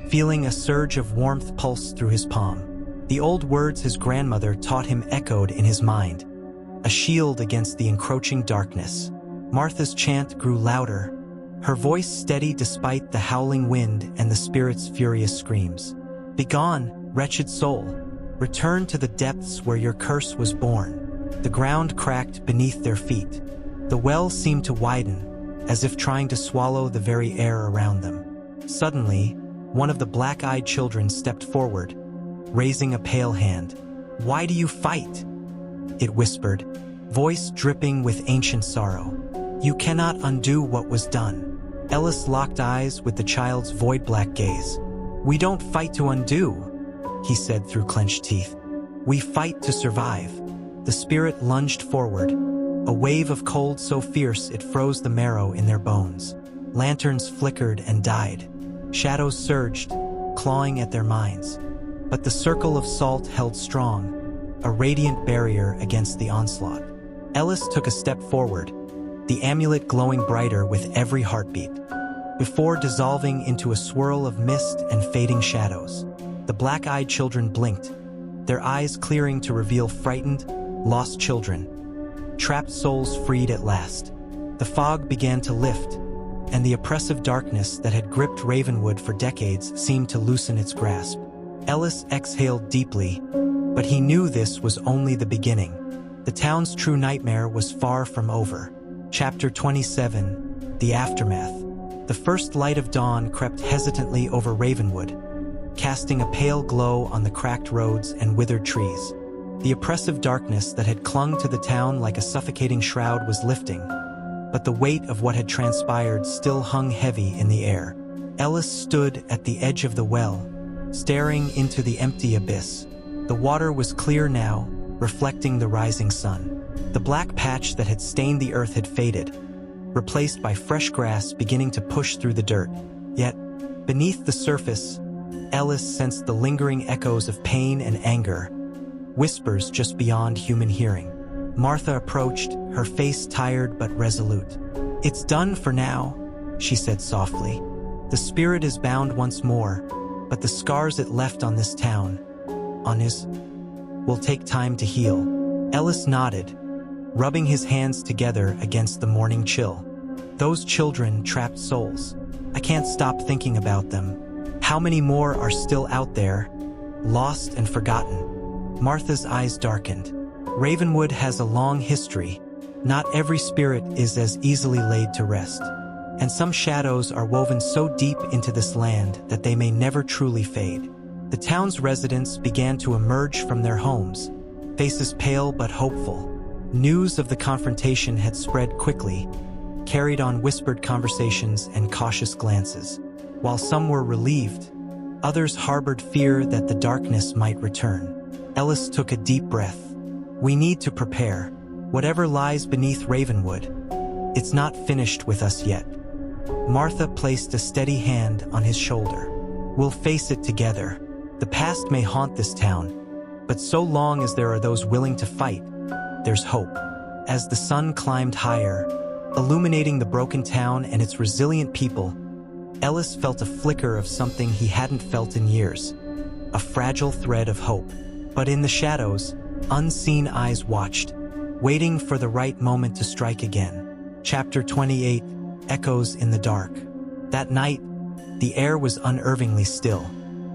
feeling a surge of warmth pulse through his palm. The old words his grandmother taught him echoed in his mind, a shield against the encroaching darkness. Martha's chant grew louder, her voice steady despite the howling wind and the spirit's furious screams. "Begone, wretched soul! Return to the depths where your curse was born." The ground cracked beneath their feet. The well seemed to widen, as if trying to swallow the very air around them. Suddenly, one of the black-eyed children stepped forward, raising a pale hand. "Why do you fight?" it whispered, voice dripping with ancient sorrow. "You cannot undo what was done." Ellis locked eyes with the child's void-black gaze. "We don't fight to undo," he said through clenched teeth. "We fight to survive." The spirit lunged forward, a wave of cold so fierce it froze the marrow in their bones. Lanterns flickered and died. Shadows surged, clawing at their minds. But the circle of salt held strong, a radiant barrier against the onslaught. Ellis took a step forward, the amulet glowing brighter with every heartbeat, before dissolving into a swirl of mist and fading shadows. The black-eyed children blinked, their eyes clearing to reveal frightened, lost children, trapped souls freed at last. The fog began to lift, and the oppressive darkness that had gripped Ravenwood for decades seemed to loosen its grasp. Ellis exhaled deeply, but he knew this was only the beginning. The town's true nightmare was far from over. Chapter 27. The Aftermath. The first light of dawn crept hesitantly over Ravenwood, casting a pale glow on the cracked roads and withered trees. The oppressive darkness that had clung to the town like a suffocating shroud was lifting, but the weight of what had transpired still hung heavy in the air. Ellis stood at the edge of the well, staring into the empty abyss. The water was clear now, reflecting the rising sun. The black patch that had stained the earth had faded, replaced by fresh grass beginning to push through the dirt. Yet, beneath the surface, Ellis sensed the lingering echoes of pain and anger, whispers just beyond human hearing. Martha approached, her face tired but resolute. "It's done for now," she said softly. "The spirit is bound once more, but the scars it left on this town, will take time to heal." Ellis nodded, rubbing his hands together against the morning chill. "Those children, trapped souls. I can't stop thinking about them. How many more are still out there, lost and forgotten?" Martha's eyes darkened. Ravenwood has a long history. Not every spirit is as easily laid to rest, and some shadows are woven so deep into this land that they may never truly fade. The town's residents began to emerge from their homes, faces pale but hopeful. News of the confrontation had spread quickly, carried on whispered conversations and cautious glances. While some were relieved, others harbored fear that the darkness might return. Ellis took a deep breath. "We need to prepare. Whatever lies beneath Ravenwood, it's not finished with us yet." Martha placed a steady hand on his shoulder. "We'll face it together. The past may haunt this town, but so long as there are those willing to fight, there's hope." As the sun climbed higher, illuminating the broken town and its resilient people, Ellis felt a flicker of something he hadn't felt in years, a fragile thread of hope. But in the shadows, unseen eyes watched, waiting for the right moment to strike again. Chapter 28. Echoes in the Dark. That night, the air was unnervingly still.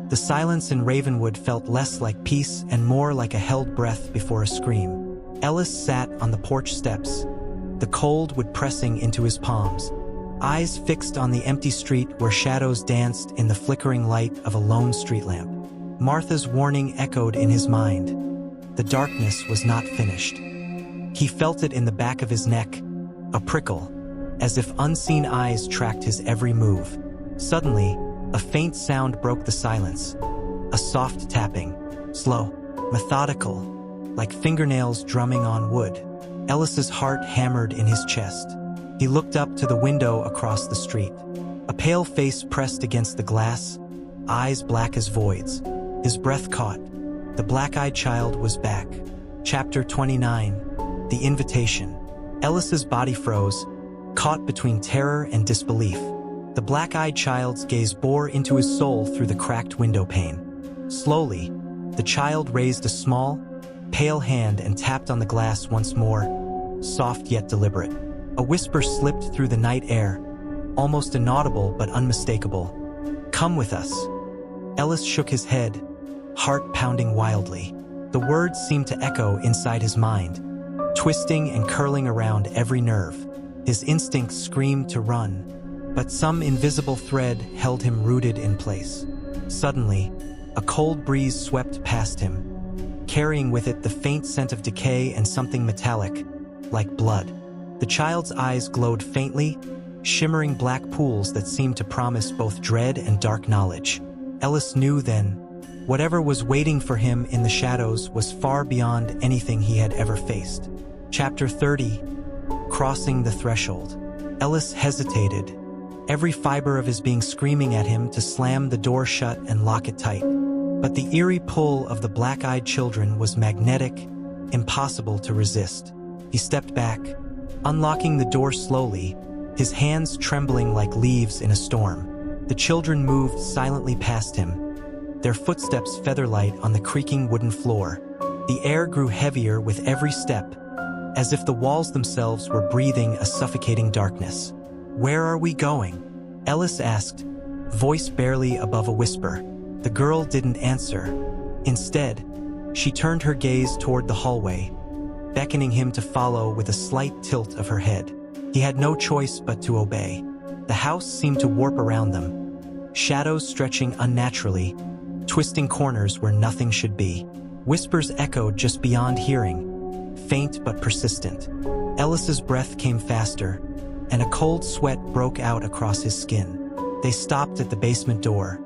The silence in Ravenwood felt less like peace and more like a held breath before a scream. Ellis sat on the porch steps, the cold wood pressing into his palms, eyes fixed on the empty street where shadows danced in the flickering light of a lone street lamp. Martha's warning echoed in his mind. The darkness was not finished. He felt it in the back of his neck, a prickle, as if unseen eyes tracked his every move. Suddenly, a faint sound broke the silence. A soft tapping, slow, methodical, like fingernails drumming on wood. Ellis's heart hammered in his chest. He looked up to the window across the street. A pale face pressed against the glass, eyes black as voids. His breath caught. The black-eyed child was back. Chapter 29, The Invitation. Ellis's body froze, caught between terror and disbelief. The black-eyed child's gaze bore into his soul through the cracked window pane. Slowly, the child raised a small, pale hand and tapped on the glass once more, soft yet deliberate. A whisper slipped through the night air, almost inaudible but unmistakable. "Come with us." Ellis shook his head, heart pounding wildly. The words seemed to echo inside his mind, twisting and curling around every nerve. His instincts screamed to run, but some invisible thread held him rooted in place. Suddenly, a cold breeze swept past him, carrying with it the faint scent of decay and something metallic, like blood. The child's eyes glowed faintly, shimmering black pools that seemed to promise both dread and dark knowledge. Ellis knew then, whatever was waiting for him in the shadows was far beyond anything he had ever faced. Chapter 30, Crossing the Threshold. Ellis hesitated, every fiber of his being screaming at him to slam the door shut and lock it tight. But the eerie pull of the black-eyed children was magnetic, impossible to resist. He stepped back, unlocking the door slowly, his hands trembling like leaves in a storm. The children moved silently past him, their footsteps featherlight on the creaking wooden floor. The air grew heavier with every step, as if the walls themselves were breathing a suffocating darkness. "Where are we going?" Ellis asked, voice barely above a whisper. The girl didn't answer. Instead, she turned her gaze toward the hallway, beckoning him to follow with a slight tilt of her head. He had no choice but to obey. The house seemed to warp around them, shadows stretching unnaturally, twisting corners where nothing should be. Whispers echoed just beyond hearing, faint but persistent. Ellis's breath came faster, and a cold sweat broke out across his skin. They stopped at the basement door,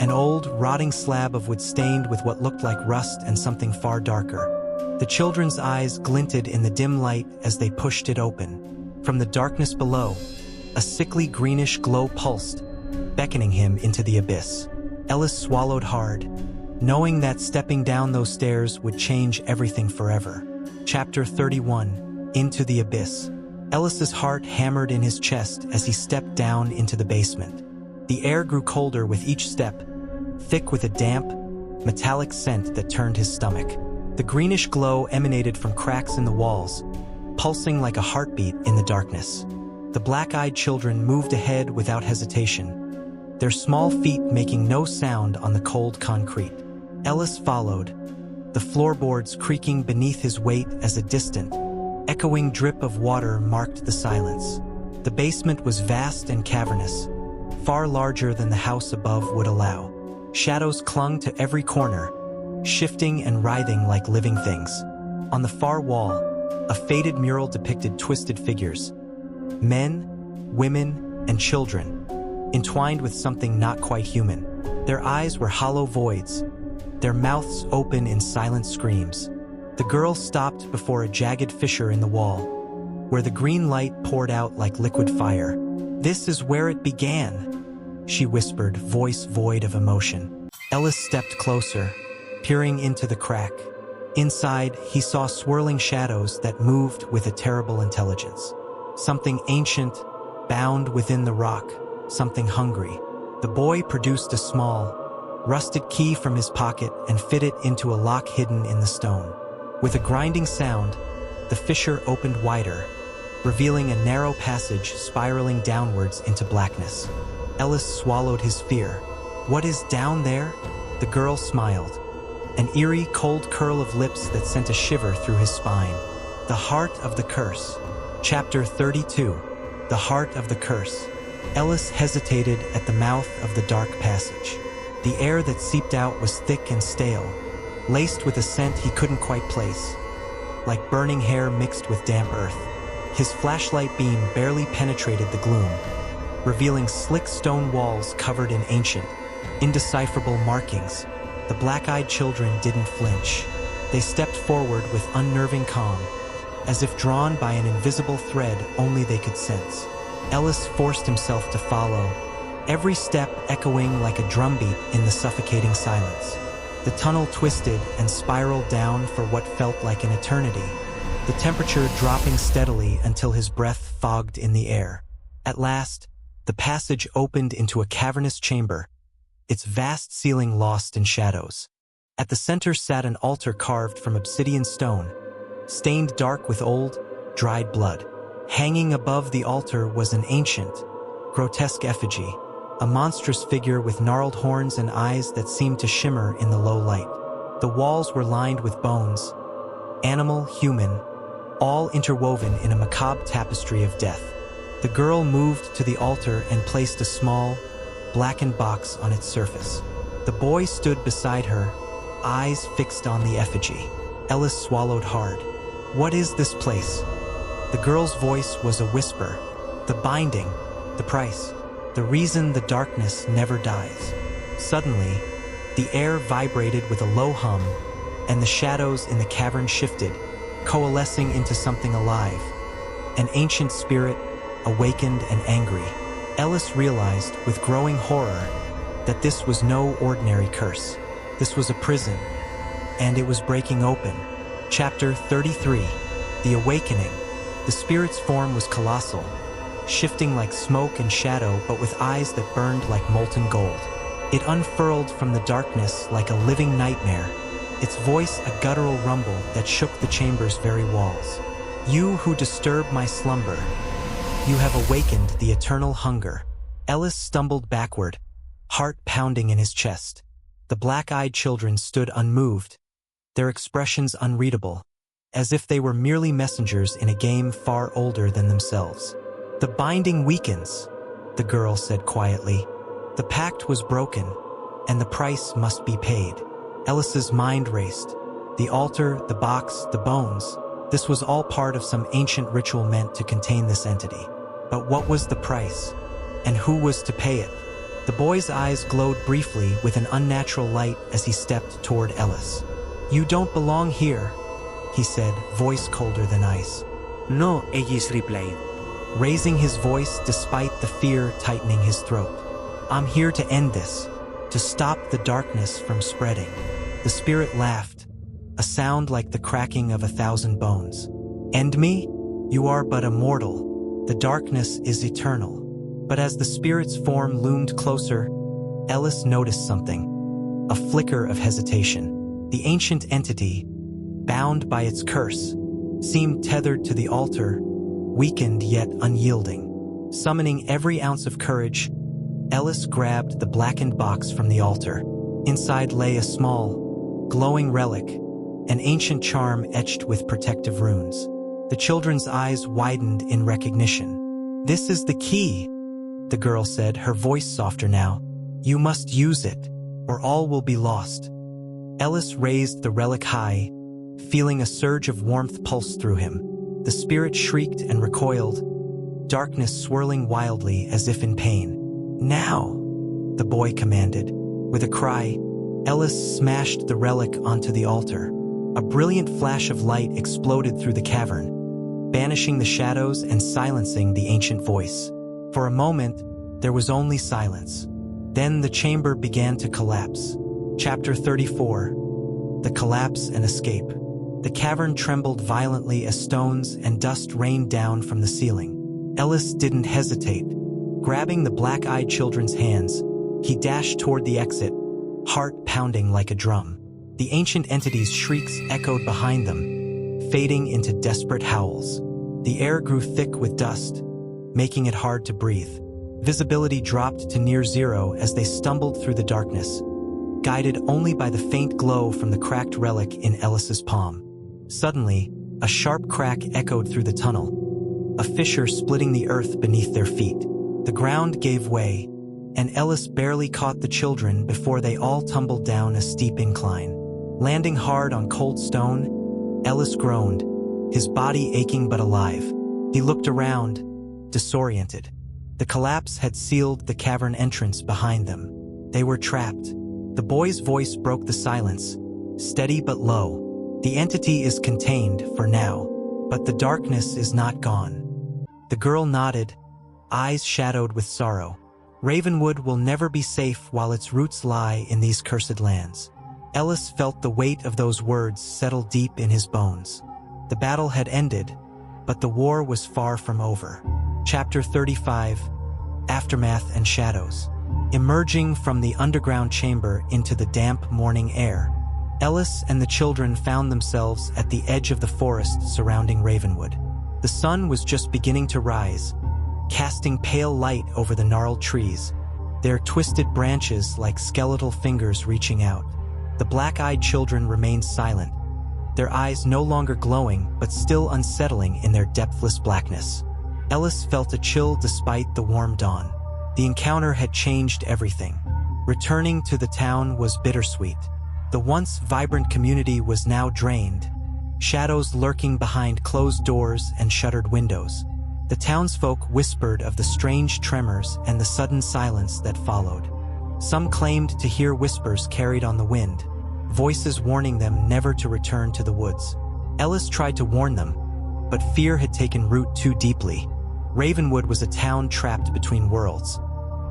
an old, rotting slab of wood stained with what looked like rust and something far darker. The children's eyes glinted in the dim light as they pushed it open. From the darkness below, a sickly greenish glow pulsed, beckoning him into the abyss. Ellis swallowed hard, knowing that stepping down those stairs would change everything forever. Chapter 31, Into the Abyss. Ellis's heart hammered in his chest as he stepped down into the basement. The air grew colder with each step, thick with a damp, metallic scent that turned his stomach. The greenish glow emanated from cracks in the walls, pulsing like a heartbeat in the darkness. The black-eyed children moved ahead without hesitation, their small feet making no sound on the cold concrete. Ellis followed, the floorboards creaking beneath his weight as a distant, echoing drip of water marked the silence. The basement was vast and cavernous, far larger than the house above would allow. Shadows clung to every corner, shifting and writhing like living things. On the far wall, a faded mural depicted twisted figures, men, women, and children, entwined with something not quite human. Their eyes were hollow voids, their mouths open in silent screams. The girl stopped before a jagged fissure in the wall, where the green light poured out like liquid fire. "This is where it began," she whispered, voice void of emotion. Ellis stepped closer, peering into the crack. Inside, he saw swirling shadows that moved with a terrible intelligence. Something ancient, bound within the rock, something hungry. The boy produced a small, rusted key from his pocket and fit it into a lock hidden in the stone. With a grinding sound, the fissure opened wider, revealing a narrow passage spiraling downwards into blackness. Ellis swallowed his fear. "What is down there?" The girl smiled, an eerie, cold curl of lips that sent a shiver through his spine. "The Heart of the Curse." Chapter 32, The Heart of the Curse. Ellis hesitated at the mouth of the dark passage. The air that seeped out was thick and stale, laced with a scent he couldn't quite place, like burning hair mixed with damp earth. His flashlight beam barely penetrated the gloom, revealing slick stone walls covered in ancient, indecipherable markings. The black-eyed children didn't flinch. They stepped forward with unnerving calm, as if drawn by an invisible thread only they could sense. Ellis forced himself to follow, every step echoing like a drumbeat in the suffocating silence. The tunnel twisted and spiraled down for what felt like an eternity, the temperature dropping steadily until his breath fogged in the air. At last, the passage opened into a cavernous chamber, its vast ceiling lost in shadows. At the center sat an altar carved from obsidian stone, stained dark with old, dried blood. Hanging above the altar was an ancient, grotesque effigy, a monstrous figure with gnarled horns and eyes that seemed to shimmer in the low light. The walls were lined with bones, animal, human, all interwoven in a macabre tapestry of death. The girl moved to the altar and placed a small, blackened box on its surface. The boy stood beside her, eyes fixed on the effigy. Ellis swallowed hard. "What is this place?" The girl's voice was a whisper. "The binding, the price, the reason the darkness never dies." Suddenly, the air vibrated with a low hum, and the shadows in the cavern shifted, coalescing into something alive. An ancient spirit, awakened and angry. Ellis realized, with growing horror, that this was no ordinary curse. This was a prison, and it was breaking open. Chapter 33. The Awakening. The spirit's form was colossal, shifting like smoke and shadow, but with eyes that burned like molten gold. It unfurled from the darkness like a living nightmare, its voice a guttural rumble that shook the chamber's very walls. "You who disturb my slumber, you have awakened the eternal hunger." Ellis stumbled backward, heart pounding in his chest. The black-eyed children stood unmoved, their expressions unreadable, as if they were merely messengers in a game far older than themselves. "The binding weakens," the girl said quietly. "The pact was broken, and the price must be paid." Ellis's mind raced. The altar, the box, the bones. This was all part of some ancient ritual meant to contain this entity. But what was the price? And who was to pay it? The boy's eyes glowed briefly with an unnatural light as he stepped toward Ellis. "You don't belong here," he said, voice colder than ice. "No," Ellis replied, raising his voice despite the fear tightening his throat. "I'm here to end this, to stop the darkness from spreading." The spirit laughed, a sound like the cracking of 1,000 bones. "End me? You are but a mortal. The darkness is eternal." But as the spirit's form loomed closer, Ellis noticed something, a flicker of hesitation. The ancient entity, bound by its curse, seemed tethered to the altar, weakened yet unyielding. Summoning every ounce of courage, Ellis grabbed the blackened box from the altar. Inside lay a small, glowing relic, an ancient charm etched with protective runes. The children's eyes widened in recognition. "This is the key," the girl said, her voice softer now. "You must use it, or all will be lost." Ellis raised the relic high, feeling a surge of warmth pulse through him. The spirit shrieked and recoiled, darkness swirling wildly as if in pain. "Now," the boy commanded. With a cry, Ellis smashed the relic onto the altar. A brilliant flash of light exploded through the cavern, banishing the shadows and silencing the ancient voice. For a moment, there was only silence. Then the chamber began to collapse. Chapter 34. The Collapse and Escape. The cavern trembled violently as stones and dust rained down from the ceiling. Ellis didn't hesitate. Grabbing the black-eyed children's hands, he dashed toward the exit, heart pounding like a drum. The ancient entity's shrieks echoed behind them, fading into desperate howls. The air grew thick with dust, making it hard to breathe. Visibility dropped to near zero as they stumbled through the darkness, guided only by the faint glow from the cracked relic in Ellis's palm. Suddenly, a sharp crack echoed through the tunnel, a fissure splitting the earth beneath their feet. The ground gave way, and Ellis barely caught the children before they all tumbled down a steep incline. Landing hard on cold stone, Ellis groaned, his body aching but alive. He looked around, disoriented. The collapse had sealed the cavern entrance behind them. They were trapped. The boy's voice broke the silence, steady but low. The entity is contained for now, but the darkness is not gone. The girl nodded, eyes shadowed with sorrow. Ravenwood will never be safe while its roots lie in these cursed lands. Ellis felt the weight of those words settle deep in his bones. The battle had ended, but the war was far from over. Chapter 35, Aftermath and Shadows. Emerging from the underground chamber into the damp morning air, Ellis and the children found themselves at the edge of the forest surrounding Ravenwood. The sun was just beginning to rise, casting pale light over the gnarled trees, their twisted branches like skeletal fingers reaching out. The black-eyed children remained silent, their eyes no longer glowing but still unsettling in their depthless blackness. Ellis felt a chill despite the warm dawn. The encounter had changed everything. Returning to the town was bittersweet. The once vibrant community was now drained, shadows lurking behind closed doors and shuttered windows. The townsfolk whispered of the strange tremors and the sudden silence that followed. Some claimed to hear whispers carried on the wind, voices warning them never to return to the woods. Ellis tried to warn them, but fear had taken root too deeply. Ravenwood was a town trapped between worlds,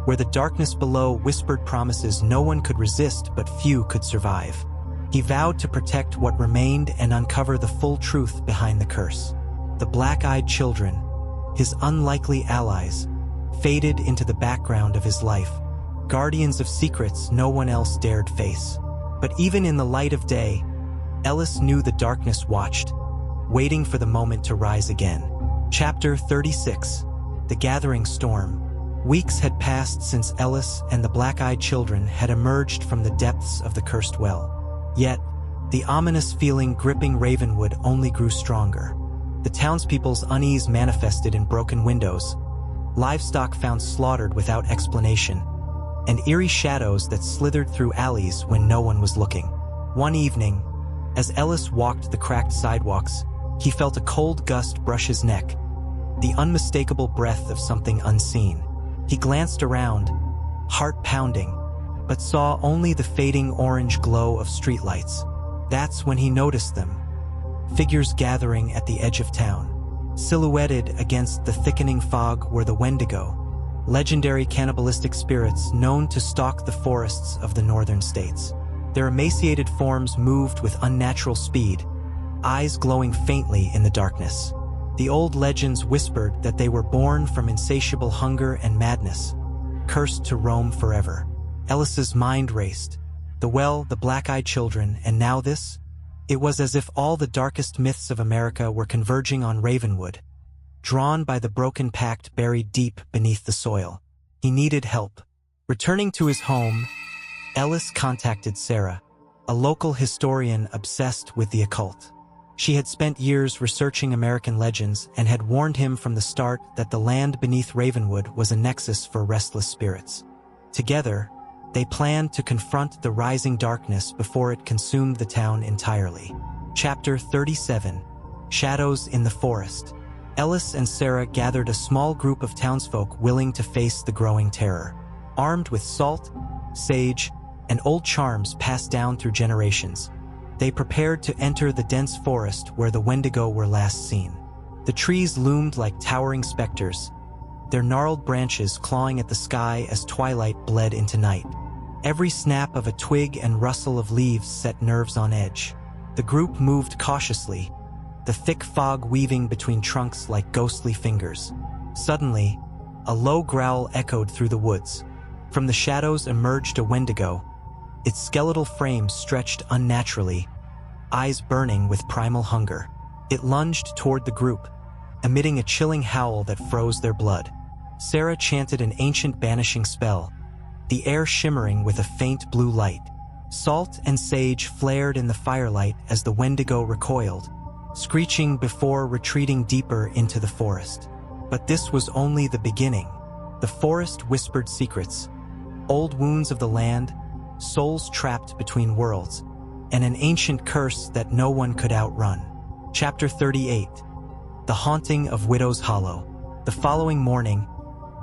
where the darkness below whispered promises no one could resist but few could survive. He vowed to protect what remained and uncover the full truth behind the curse. The black-eyed children, his unlikely allies, faded into the background of his life, guardians of secrets no one else dared face. But even in the light of day, Ellis knew the darkness watched, waiting for the moment to rise again. Chapter 36, The Gathering Storm. Weeks had passed since Ellis and the black-eyed children had emerged from the depths of the cursed well. Yet, the ominous feeling gripping Ravenwood only grew stronger. The townspeople's unease manifested in broken windows, livestock found slaughtered without explanation, and eerie shadows that slithered through alleys when no one was looking. One evening, as Ellis walked the cracked sidewalks, he felt a cold gust brush his neck, the unmistakable breath of something unseen. He glanced around, heart pounding, but saw only the fading orange glow of streetlights. That's when he noticed them. Figures gathering at the edge of town. Silhouetted against the thickening fog were the Wendigo, legendary cannibalistic spirits known to stalk the forests of the northern states. Their emaciated forms moved with unnatural speed, eyes glowing faintly in the darkness. The old legends whispered that they were born from insatiable hunger and madness, cursed to roam forever. Ellis's mind raced. The well, the black-eyed children, and now this? It was as if all the darkest myths of America were converging on Ravenwood, drawn by the broken pact buried deep beneath the soil. He needed help. Returning to his home, Ellis contacted Sarah, a local historian obsessed with the occult. She had spent years researching American legends and had warned him from the start that the land beneath Ravenwood was a nexus for restless spirits. Together, they planned to confront the rising darkness before it consumed the town entirely. Chapter 37, Shadows in the Forest. Ellis and Sarah gathered a small group of townsfolk willing to face the growing terror. Armed with salt, sage, and old charms passed down through generations, they prepared to enter the dense forest where the Wendigo were last seen. The trees loomed like towering specters, their gnarled branches clawing at the sky as twilight bled into night. Every snap of a twig and rustle of leaves set nerves on edge. The group moved cautiously, the thick fog weaving between trunks like ghostly fingers. Suddenly, a low growl echoed through the woods. From the shadows emerged a Wendigo, its skeletal frame stretched unnaturally, eyes burning with primal hunger. It lunged toward the group, emitting a chilling howl that froze their blood. Sarah chanted an ancient banishing spell, the air shimmering with a faint blue light. Salt and sage flared in the firelight as the Wendigo recoiled, screeching before retreating deeper into the forest. But this was only the beginning. The forest whispered secrets, old wounds of the land, souls trapped between worlds, and an ancient curse that no one could outrun. Chapter 38. The Haunting of Widow's Hollow. The following morning,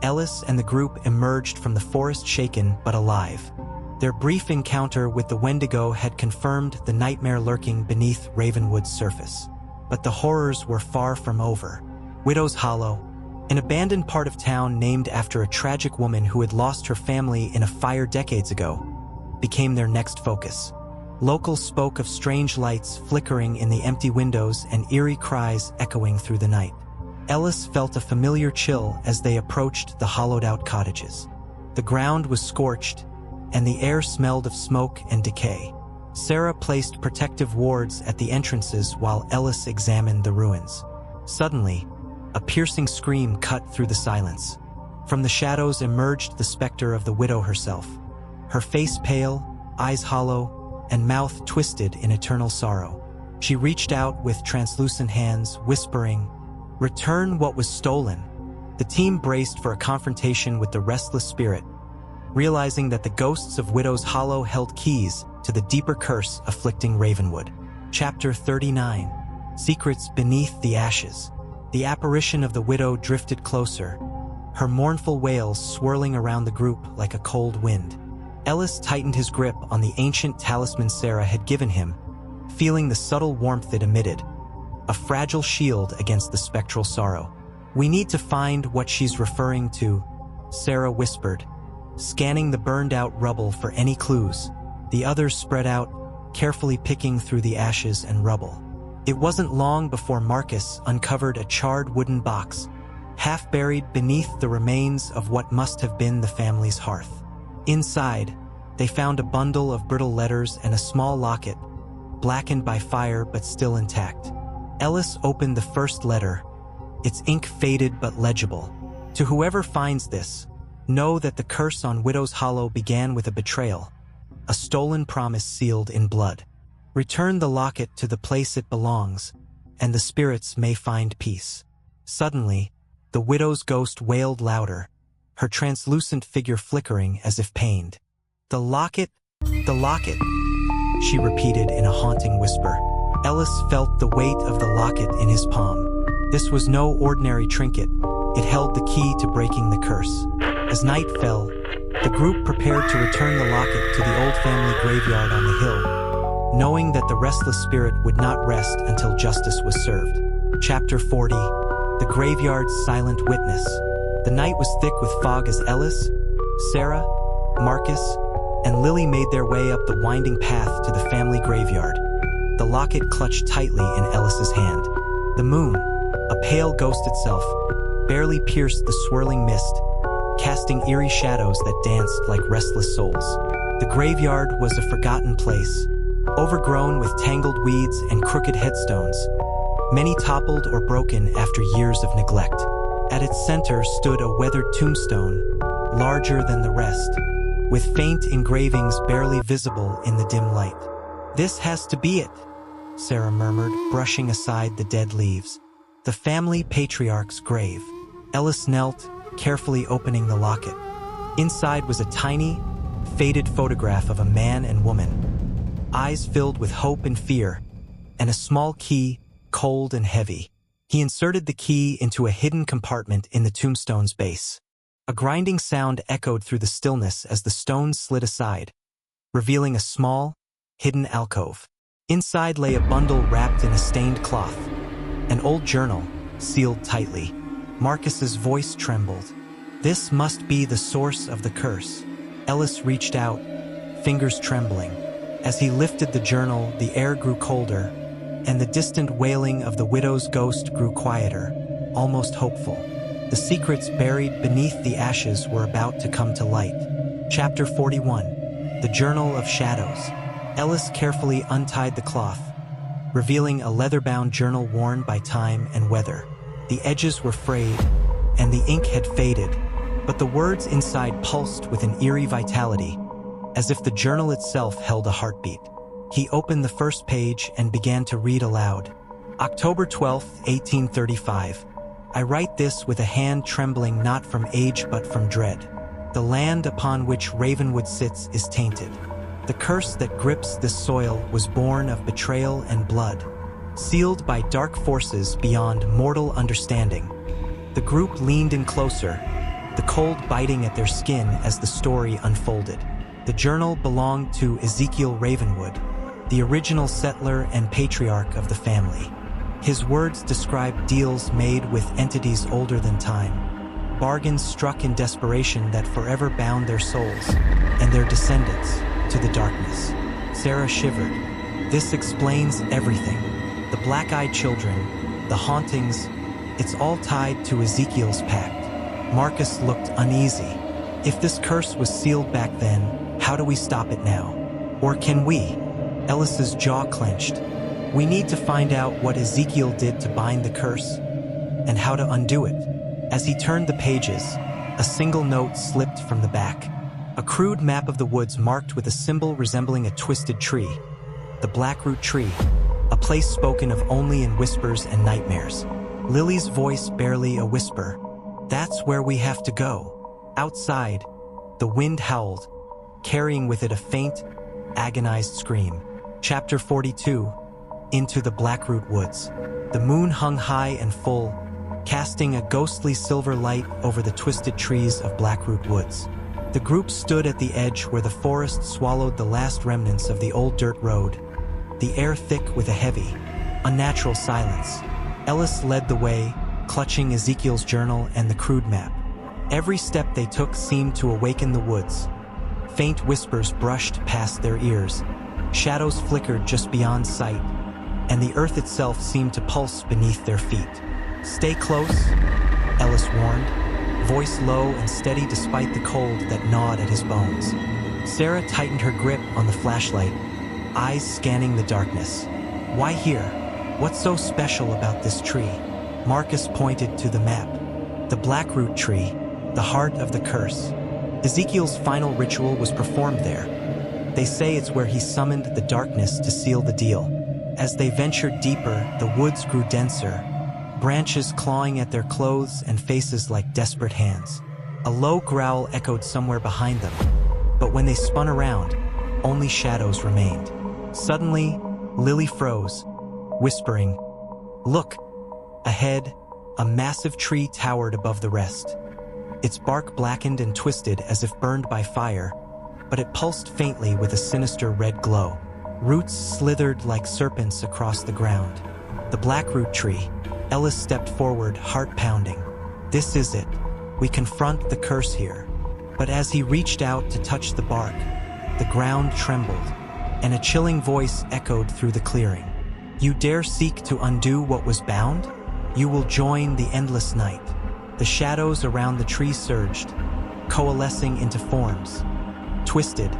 Ellis and the group emerged from the forest shaken but alive. Their brief encounter with the Wendigo had confirmed the nightmare lurking beneath Ravenwood's surface. But the horrors were far from over. Widow's Hollow, an abandoned part of town named after a tragic woman who had lost her family in a fire decades ago, became their next focus. Locals spoke of strange lights flickering in the empty windows and eerie cries echoing through the night. Ellis felt a familiar chill as they approached the hollowed-out cottages. The ground was scorched, and the air smelled of smoke and decay. Sarah placed protective wards at the entrances while Ellis examined the ruins. Suddenly, a piercing scream cut through the silence. From the shadows emerged the specter of the widow herself, her face pale, eyes hollow, and mouth twisted in eternal sorrow. She reached out with translucent hands, whispering, "Return what was stolen." The team braced for a confrontation with the restless spirit, realizing that the ghosts of Widow's Hollow held keys to the deeper curse afflicting Ravenwood. Chapter 39. Secrets Beneath the Ashes. The apparition of the widow drifted closer, her mournful wails swirling around the group like a cold wind. Ellis tightened his grip on the ancient talisman Sarah had given him, feeling the subtle warmth it emitted, a fragile shield against the spectral sorrow. "We need to find what she's referring to," Sarah whispered, scanning the burned-out rubble for any clues. The others spread out, carefully picking through the ashes and rubble. It wasn't long before Marcus uncovered a charred wooden box, half buried beneath the remains of what must have been the family's hearth. Inside, they found a bundle of brittle letters and a small locket, blackened by fire but still intact. Ellis opened the first letter, its ink faded but legible. "To whoever finds this, know that the curse on Widow's Hollow began with a betrayal, a stolen promise sealed in blood. Return the locket to the place it belongs, and the spirits may find peace." Suddenly, the widow's ghost wailed louder, her translucent figure flickering as if pained. "The locket, the locket," she repeated in a haunting whisper. Ellis felt the weight of the locket in his palm. This was no ordinary trinket. It held the key to breaking the curse. As night fell, the group prepared to return the locket to the old family graveyard on the hill, knowing that the restless spirit would not rest until justice was served. Chapter 40. The Graveyard's Silent Witness. The night was thick with fog as Ellis, Sarah, Marcus, and Lily made their way up the winding path to the family graveyard, the locket clutched tightly in Ellis's hand. The moon, a pale ghost itself, barely pierced the swirling mist, casting eerie shadows that danced like restless souls. The graveyard was a forgotten place, overgrown with tangled weeds and crooked headstones, many toppled or broken after years of neglect. At its center stood a weathered tombstone, larger than the rest, with faint engravings barely visible in the dim light. "This has to be it," Sarah murmured, brushing aside the dead leaves. "The family patriarch's grave." Ellis knelt, carefully opening the locket. Inside was a tiny, faded photograph of a man and woman, eyes filled with hope and fear, and a small key, cold and heavy. He inserted the key into a hidden compartment in the tombstone's base. A grinding sound echoed through the stillness as the stone slid aside, revealing a small, hidden alcove. Inside lay a bundle wrapped in a stained cloth, an old journal, sealed tightly. Marcus's voice trembled. "This must be the source of the curse." Ellis reached out, fingers trembling. As he lifted the journal, the air grew colder, and the distant wailing of the widow's ghost grew quieter, almost hopeful. The secrets buried beneath the ashes were about to come to light. Chapter 41. The Journal of Shadows. Ellis carefully untied the cloth, revealing a leather-bound journal worn by time and weather. The edges were frayed, and the ink had faded, but the words inside pulsed with an eerie vitality, as if the journal itself held a heartbeat. He opened the first page and began to read aloud. October 12th, 1835. I write this with a hand trembling not from age but from dread. The land upon which Ravenwood sits is tainted. The curse that grips this soil was born of betrayal and blood, sealed by dark forces beyond mortal understanding. The group leaned in closer, the cold biting at their skin as the story unfolded. The journal belonged to Ezekiel Ravenwood, the original settler and patriarch of the family. His words describe deals made with entities older than time, bargains struck in desperation that forever bound their souls and their descendants to the darkness. Sarah shivered. This explains everything. The black-eyed children, the hauntings, it's all tied to Ezekiel's pact. Marcus looked uneasy. If this curse was sealed back then, how do we stop it now? Or can we? Ellis's jaw clenched. We need to find out what Ezekiel did to bind the curse, and how to undo it. As he turned the pages, a single note slipped from the back. A crude map of the woods marked with a symbol resembling a twisted tree. The Blackroot Tree, a place spoken of only in whispers and nightmares. Lily's voice barely a whisper. That's where we have to go. Outside, the wind howled, carrying with it a faint, agonized scream. Chapter 42. Into the Blackroot Woods. The moon hung high and full, casting a ghostly silver light over the twisted trees of Blackroot Woods. The group stood at the edge where the forest swallowed the last remnants of the old dirt road, the air thick with a heavy, unnatural silence. Ellis led the way, clutching Ezekiel's journal and the crude map. Every step they took seemed to awaken the woods. Faint whispers brushed past their ears. Shadows flickered just beyond sight, and the earth itself seemed to pulse beneath their feet. Stay close, Ellis warned, voice low and steady despite the cold that gnawed at his bones. Sarah tightened her grip on the flashlight, eyes scanning the darkness. Why here? What's so special about this tree? Marcus pointed to the map. The Blackroot Tree, the heart of the curse. Ezekiel's final ritual was performed there. They say it's where he summoned the darkness to seal the deal. As they ventured deeper, the woods grew denser, branches clawing at their clothes and faces like desperate hands. A low growl echoed somewhere behind them, but when they spun around, only shadows remained. Suddenly, Lily froze, whispering, "Look!" Ahead, a massive tree towered above the rest. Its bark blackened and twisted as if burned by fire, but it pulsed faintly with a sinister red glow. Roots slithered like serpents across the ground. The Blackroot Tree. Ellis stepped forward, heart pounding. This is it. We confront the curse here. But as he reached out to touch the bark, the ground trembled, and a chilling voice echoed through the clearing. You dare seek to undo what was bound? You will join the endless night. The shadows around the tree surged, coalescing into forms. Twisted,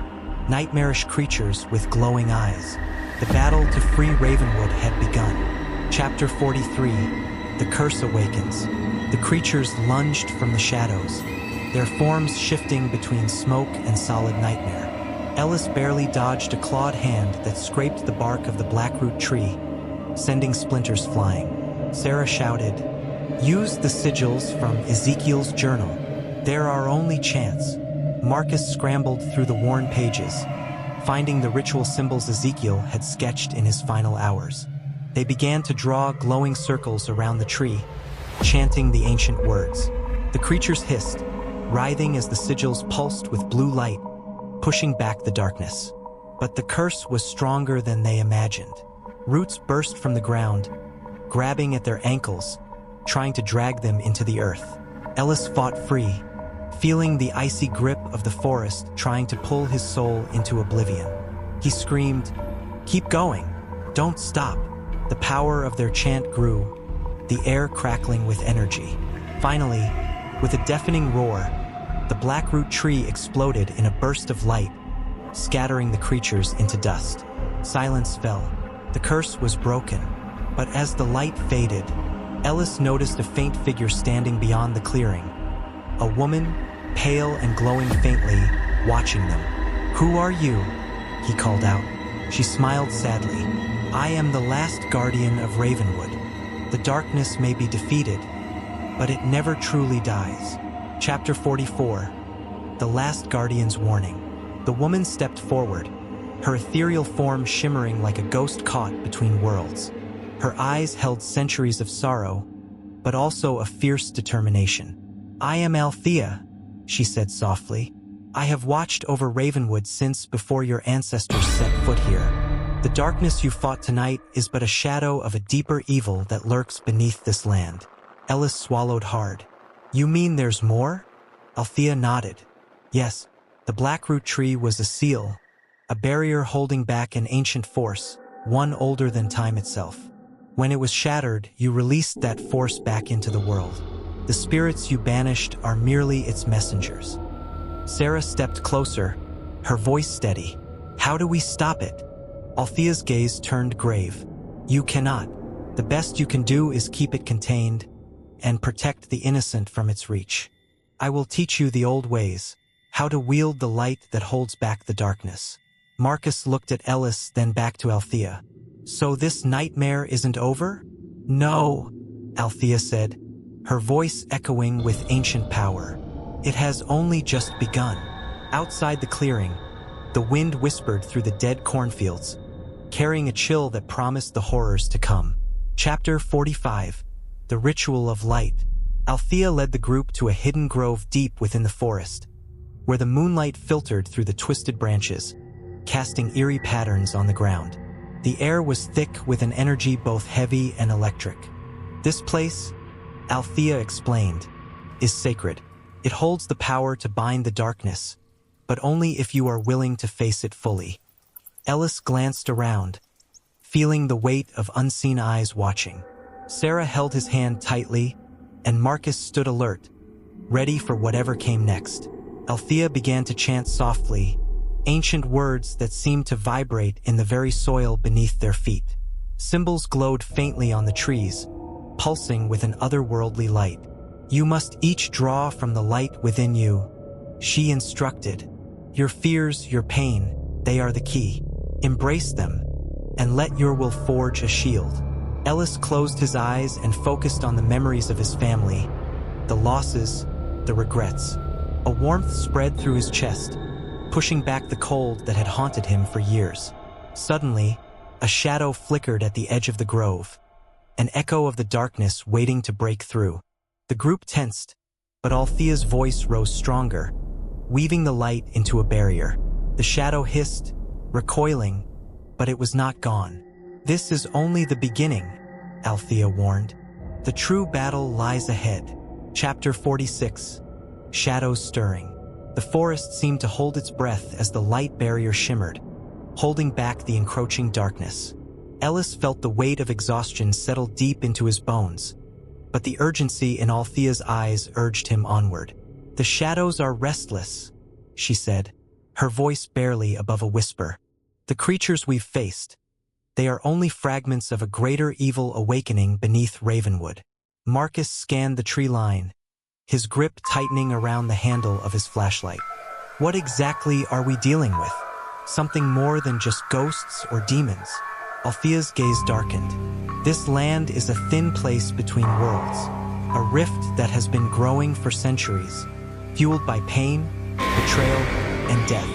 nightmarish creatures with glowing eyes. The battle to free Ravenwood had begun. Chapter 43. The Curse Awakens. The creatures lunged from the shadows, their forms shifting between smoke and solid nightmare. Ellis barely dodged a clawed hand that scraped the bark of the Blackroot Tree, sending splinters flying. Sarah shouted, "Use the sigils from Ezekiel's journal. They're our only chance." Marcus scrambled through the worn pages, finding the ritual symbols Ezekiel had sketched in his final hours. They began to draw glowing circles around the tree, chanting the ancient words. The creatures hissed, writhing as the sigils pulsed with blue light, pushing back the darkness. But the curse was stronger than they imagined. Roots burst from the ground, grabbing at their ankles, trying to drag them into the earth. Ellis fought free, feeling the icy grip of the forest trying to pull his soul into oblivion. He screamed, "Keep going! Don't stop!" The power of their chant grew, the air crackling with energy. Finally, with a deafening roar, the Blackroot Tree exploded in a burst of light, scattering the creatures into dust. Silence fell. The curse was broken. But as the light faded, Ellis noticed a faint figure standing beyond the clearing. A woman, pale and glowing faintly, watching them. "Who are you?" he called out. She smiled sadly. "I am the last guardian of Ravenwood. The darkness may be defeated, but it never truly dies." Chapter 44. the last guardian's warning. The woman stepped forward, her ethereal form shimmering like a ghost caught between worlds. Her eyes held centuries of sorrow, but also a fierce determination. "I am Althea," she said softly. "I have watched over Ravenwood since before your ancestors set foot here. The darkness you fought tonight is but a shadow of a deeper evil that lurks beneath this land." Ellis swallowed hard. "You mean there's more?" Althea nodded. "Yes, the Blackroot tree was a seal, a barrier holding back an ancient force, one older than time itself. When it was shattered, you released that force back into the world. The spirits you banished are merely its messengers." Sarah stepped closer, her voice steady. "How do we stop it?" Althea's gaze turned grave. "You cannot. The best you can do is keep it contained and protect the innocent from its reach. I will teach you the old ways, how to wield the light that holds back the darkness." Marcus looked at Ellis, then back to Althea. "So this nightmare isn't over?" "No," Althea said, her voice echoing with ancient power. "It has only just begun." Outside the clearing, the wind whispered through the dead cornfields, carrying a chill that promised the horrors to come. Chapter 45. The Ritual of Light. Althea led the group to a hidden grove deep within the forest, where the moonlight filtered through the twisted branches, casting eerie patterns on the ground. The air was thick with an energy both heavy and electric. "This place," Althea explained, "is sacred. It holds the power to bind the darkness, but only if you are willing to face it fully." Ellis glanced around, feeling the weight of unseen eyes watching. Sarah held his hand tightly, and Marcus stood alert, ready for whatever came next. Althea began to chant softly, ancient words that seemed to vibrate in the very soil beneath their feet. Symbols glowed faintly on the trees, pulsing with an otherworldly light. "You must each draw from the light within you," she instructed. "Your fears, your pain, they are the key. Embrace them, and let your will forge a shield." Ellis closed his eyes and focused on the memories of his family, the losses, the regrets. A warmth spread through his chest, pushing back the cold that had haunted him for years. Suddenly, a shadow flickered at the edge of the grove, an echo of the darkness waiting to break through. The group tensed, but Althea's voice rose stronger, weaving the light into a barrier. The shadow hissed, recoiling, but it was not gone. "This is only the beginning," Althea warned. "The true battle lies ahead." Chapter 46. Shadows Stirring. The forest seemed to hold its breath as the light barrier shimmered, holding back the encroaching darkness. Ellis felt the weight of exhaustion settle deep into his bones, but the urgency in Althea's eyes urged him onward. "The shadows are restless," she said, her voice barely above a whisper. "The creatures we've faced, they are only fragments of a greater evil awakening beneath Ravenwood." Marcus scanned the tree line, his grip tightening around the handle of his flashlight. "What exactly are we dealing with? Something more than just ghosts or demons?" Althea's gaze darkened. "This land is a thin place between worlds, a rift that has been growing for centuries, fueled by pain, betrayal, and death.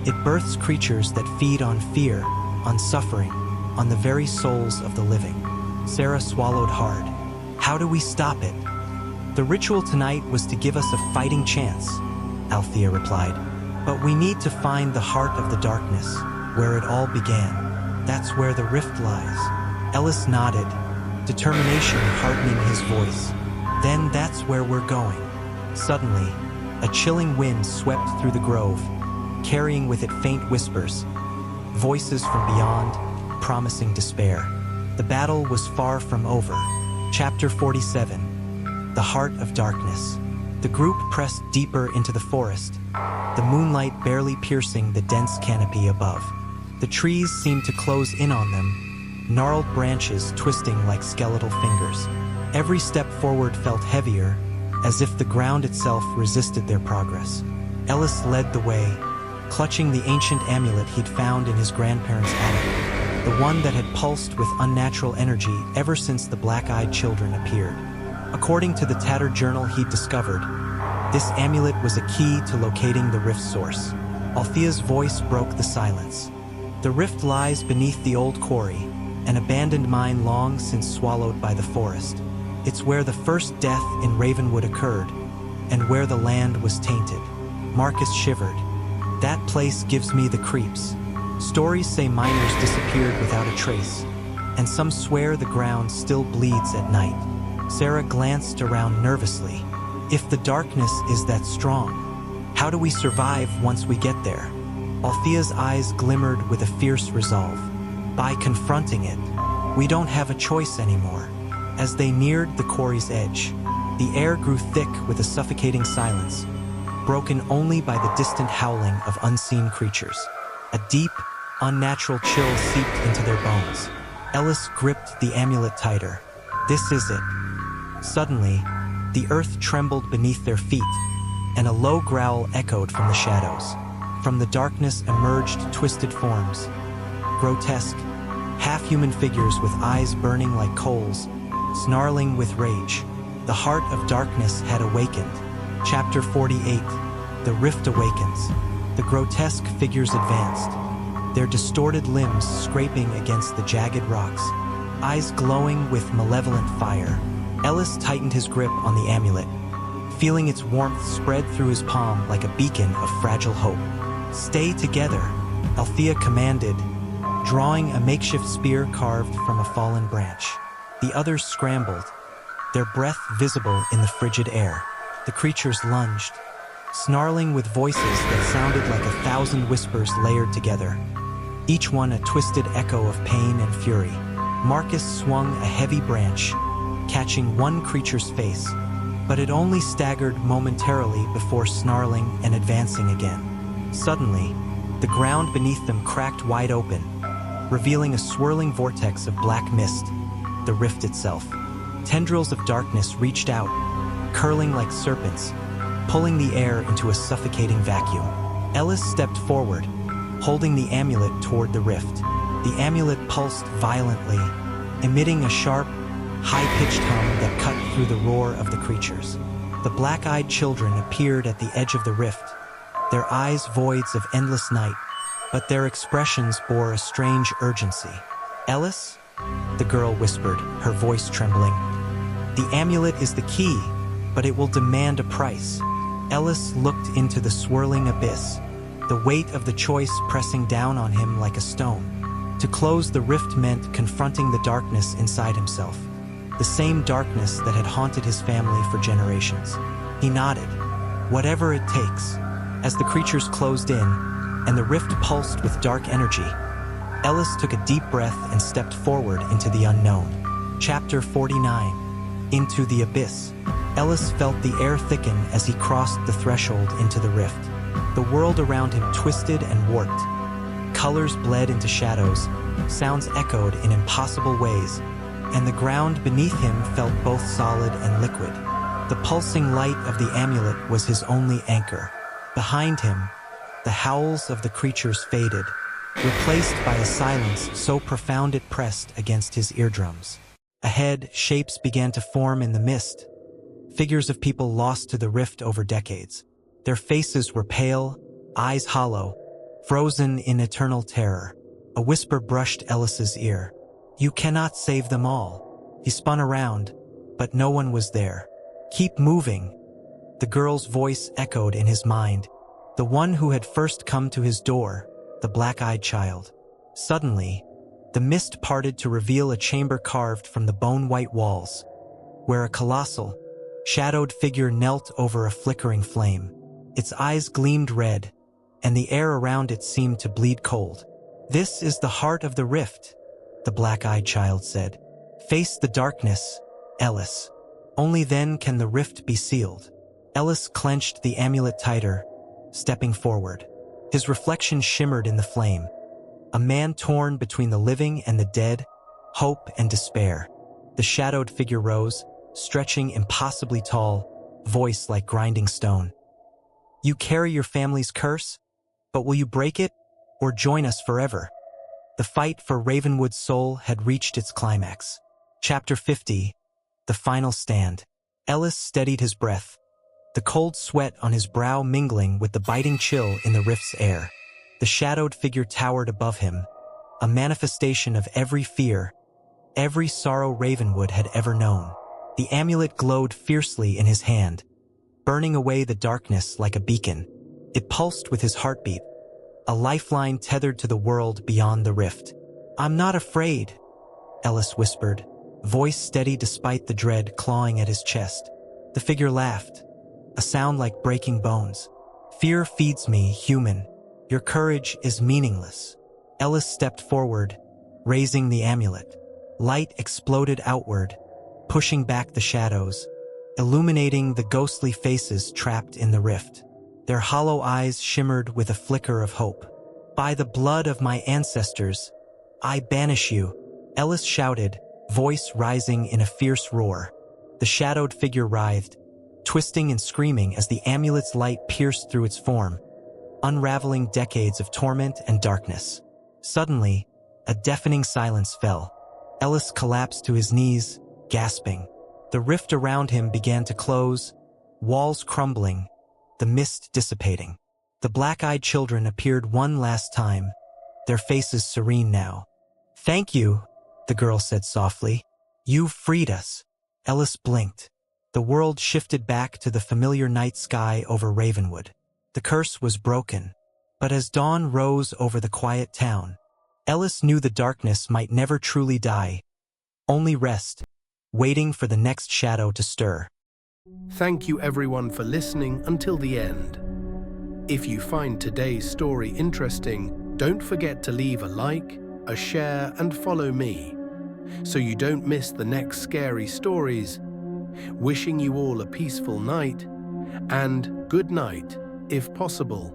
It births creatures that feed on fear, on suffering, on the very souls of the living." Sarah swallowed hard. "How do we stop it?" "The ritual tonight was to give us a fighting chance," Althea replied. "But we need to find the heart of the darkness, where it all began. That's where the rift lies." Ellis nodded, determination hardening his voice. "Then that's where we're going." Suddenly, a chilling wind swept through the grove, carrying with it faint whispers, voices from beyond, promising despair. The battle was far from over. Chapter 47. The Heart of Darkness. The group pressed deeper into the forest, the moonlight barely piercing the dense canopy above. The trees seemed to close in on them, gnarled branches twisting like skeletal fingers. Every step forward felt heavier, as if the ground itself resisted their progress. Ellis led the way, clutching the ancient amulet he'd found in his grandparents' attic, the one that had pulsed with unnatural energy ever since the black-eyed children appeared. According to the tattered journal he'd discovered, This amulet was a key to locating the rift's source. Althea's voice broke the silence. The rift lies beneath the old quarry, an abandoned mine long since swallowed by the forest. It's where the first death in Ravenwood occurred, and where the land was tainted. Marcus shivered. That place gives me the creeps. Stories say miners disappeared without a trace, and some swear the ground still bleeds at night. Sarah glanced around nervously. If the darkness is that strong, how do we survive once we get there? Althea's eyes glimmered with a fierce resolve. By confronting it, we don't have a choice anymore. As they neared the quarry's edge, the air grew thick with a suffocating silence, broken only by the distant howling of unseen creatures. A deep, unnatural chill seeped into their bones. Ellis gripped the amulet tighter. This is it. Suddenly, the earth trembled beneath their feet, and a low growl echoed from the shadows. From the darkness emerged twisted forms, grotesque, half-human figures with eyes burning like coals, snarling with rage. The heart of darkness had awakened. Chapter 48. The Rift Awakens. The grotesque figures advanced, their distorted limbs scraping against the jagged rocks, eyes glowing with malevolent fire. Ellis tightened his grip on the amulet, feeling its warmth spread through his palm like a beacon of fragile hope. "Stay together," Althea commanded, drawing a makeshift spear carved from a fallen branch. The others scrambled, their breath visible in the frigid air. The creatures lunged, snarling with voices that sounded like 1,000 whispers layered together, each one a twisted echo of pain and fury. Marcus swung a heavy branch, catching one creature's face, but it only staggered momentarily before snarling and advancing again. Suddenly, the ground beneath them cracked wide open, revealing a swirling vortex of black mist, the rift itself. Tendrils of darkness reached out, curling like serpents, pulling the air into a suffocating vacuum. Ellis stepped forward, holding the amulet toward the rift. The amulet pulsed violently, emitting a sharp, high-pitched hum that cut through the roar of the creatures. The black-eyed children appeared at the edge of the rift, their eyes voids of endless night, but their expressions bore a strange urgency. "Ellis?" the girl whispered, her voice trembling. "The amulet is the key, but it will demand a price." Ellis looked into the swirling abyss, the weight of the choice pressing down on him like a stone. To close the rift meant confronting the darkness inside himself, the same darkness that had haunted his family for generations. He nodded. "Whatever it takes." As the creatures closed in, and the rift pulsed with dark energy, Ellis took a deep breath and stepped forward into the unknown. Chapter 49. Into the Abyss. Ellis felt the air thicken as he crossed the threshold into the rift. The world around him twisted and warped. Colors bled into shadows, sounds echoed in impossible ways, and the ground beneath him felt both solid and liquid. The pulsing light of the amulet was his only anchor. Behind him, the howls of the creatures faded, replaced by a silence so profound it pressed against his eardrums. Ahead, shapes began to form in the mist, figures of people lost to the rift over decades. Their faces were pale, eyes hollow, frozen in eternal terror. A whisper brushed Ellis's ear. "You cannot save them all." He spun around, but no one was there. "Keep moving," the girl's voice echoed in his mind, the one who had first come to his door, the black-eyed child. Suddenly, the mist parted to reveal a chamber carved from the bone-white walls, where a colossal, shadowed figure knelt over a flickering flame. Its eyes gleamed red, and the air around it seemed to bleed cold. "This is the heart of the rift," the black-eyed child said. "Face the darkness, Ellis. Only then can the rift be sealed." Ellis clenched the amulet tighter, stepping forward. His reflection shimmered in the flame. A man torn between the living and the dead, hope and despair. The shadowed figure rose, stretching impossibly tall, voice like grinding stone. "You carry your family's curse, but will you break it or join us forever?" The fight for Ravenwood's soul had reached its climax. Chapter 50. The Final Stand. Ellis steadied his breath, the cold sweat on his brow mingling with the biting chill in the rift's air. The shadowed figure towered above him, a manifestation of every fear, every sorrow Ravenwood had ever known. The amulet glowed fiercely in his hand, burning away the darkness like a beacon. It pulsed with his heartbeat, a lifeline tethered to the world beyond the rift. "I'm not afraid," Ellis whispered, voice steady despite the dread clawing at his chest. The figure laughed, a sound like breaking bones. "Fear feeds me, human. Your courage is meaningless." Ellis stepped forward, raising the amulet. Light exploded outward, pushing back the shadows, illuminating the ghostly faces trapped in the rift. Their hollow eyes shimmered with a flicker of hope. "By the blood of my ancestors, I banish you," Ellis shouted, voice rising in a fierce roar. The shadowed figure writhed, twisting and screaming as the amulet's light pierced through its form, unraveling decades of torment and darkness. Suddenly, a deafening silence fell. Ellis collapsed to his knees, gasping. The rift around him began to close, walls crumbling, the mist dissipating. The black-eyed children appeared one last time, their faces serene now. "Thank you," the girl said softly. "You've freed us." Ellis blinked. The world shifted back to the familiar night sky over Ravenwood. The curse was broken. But as dawn rose over the quiet town, Ellis knew the darkness might never truly die, only rest, waiting for the next shadow to stir. Thank you everyone for listening until the end. If you find today's story interesting, don't forget to leave a like, a share, and follow me, so you don't miss the next scary stories. Wishing you all a peaceful night, and good night, if possible.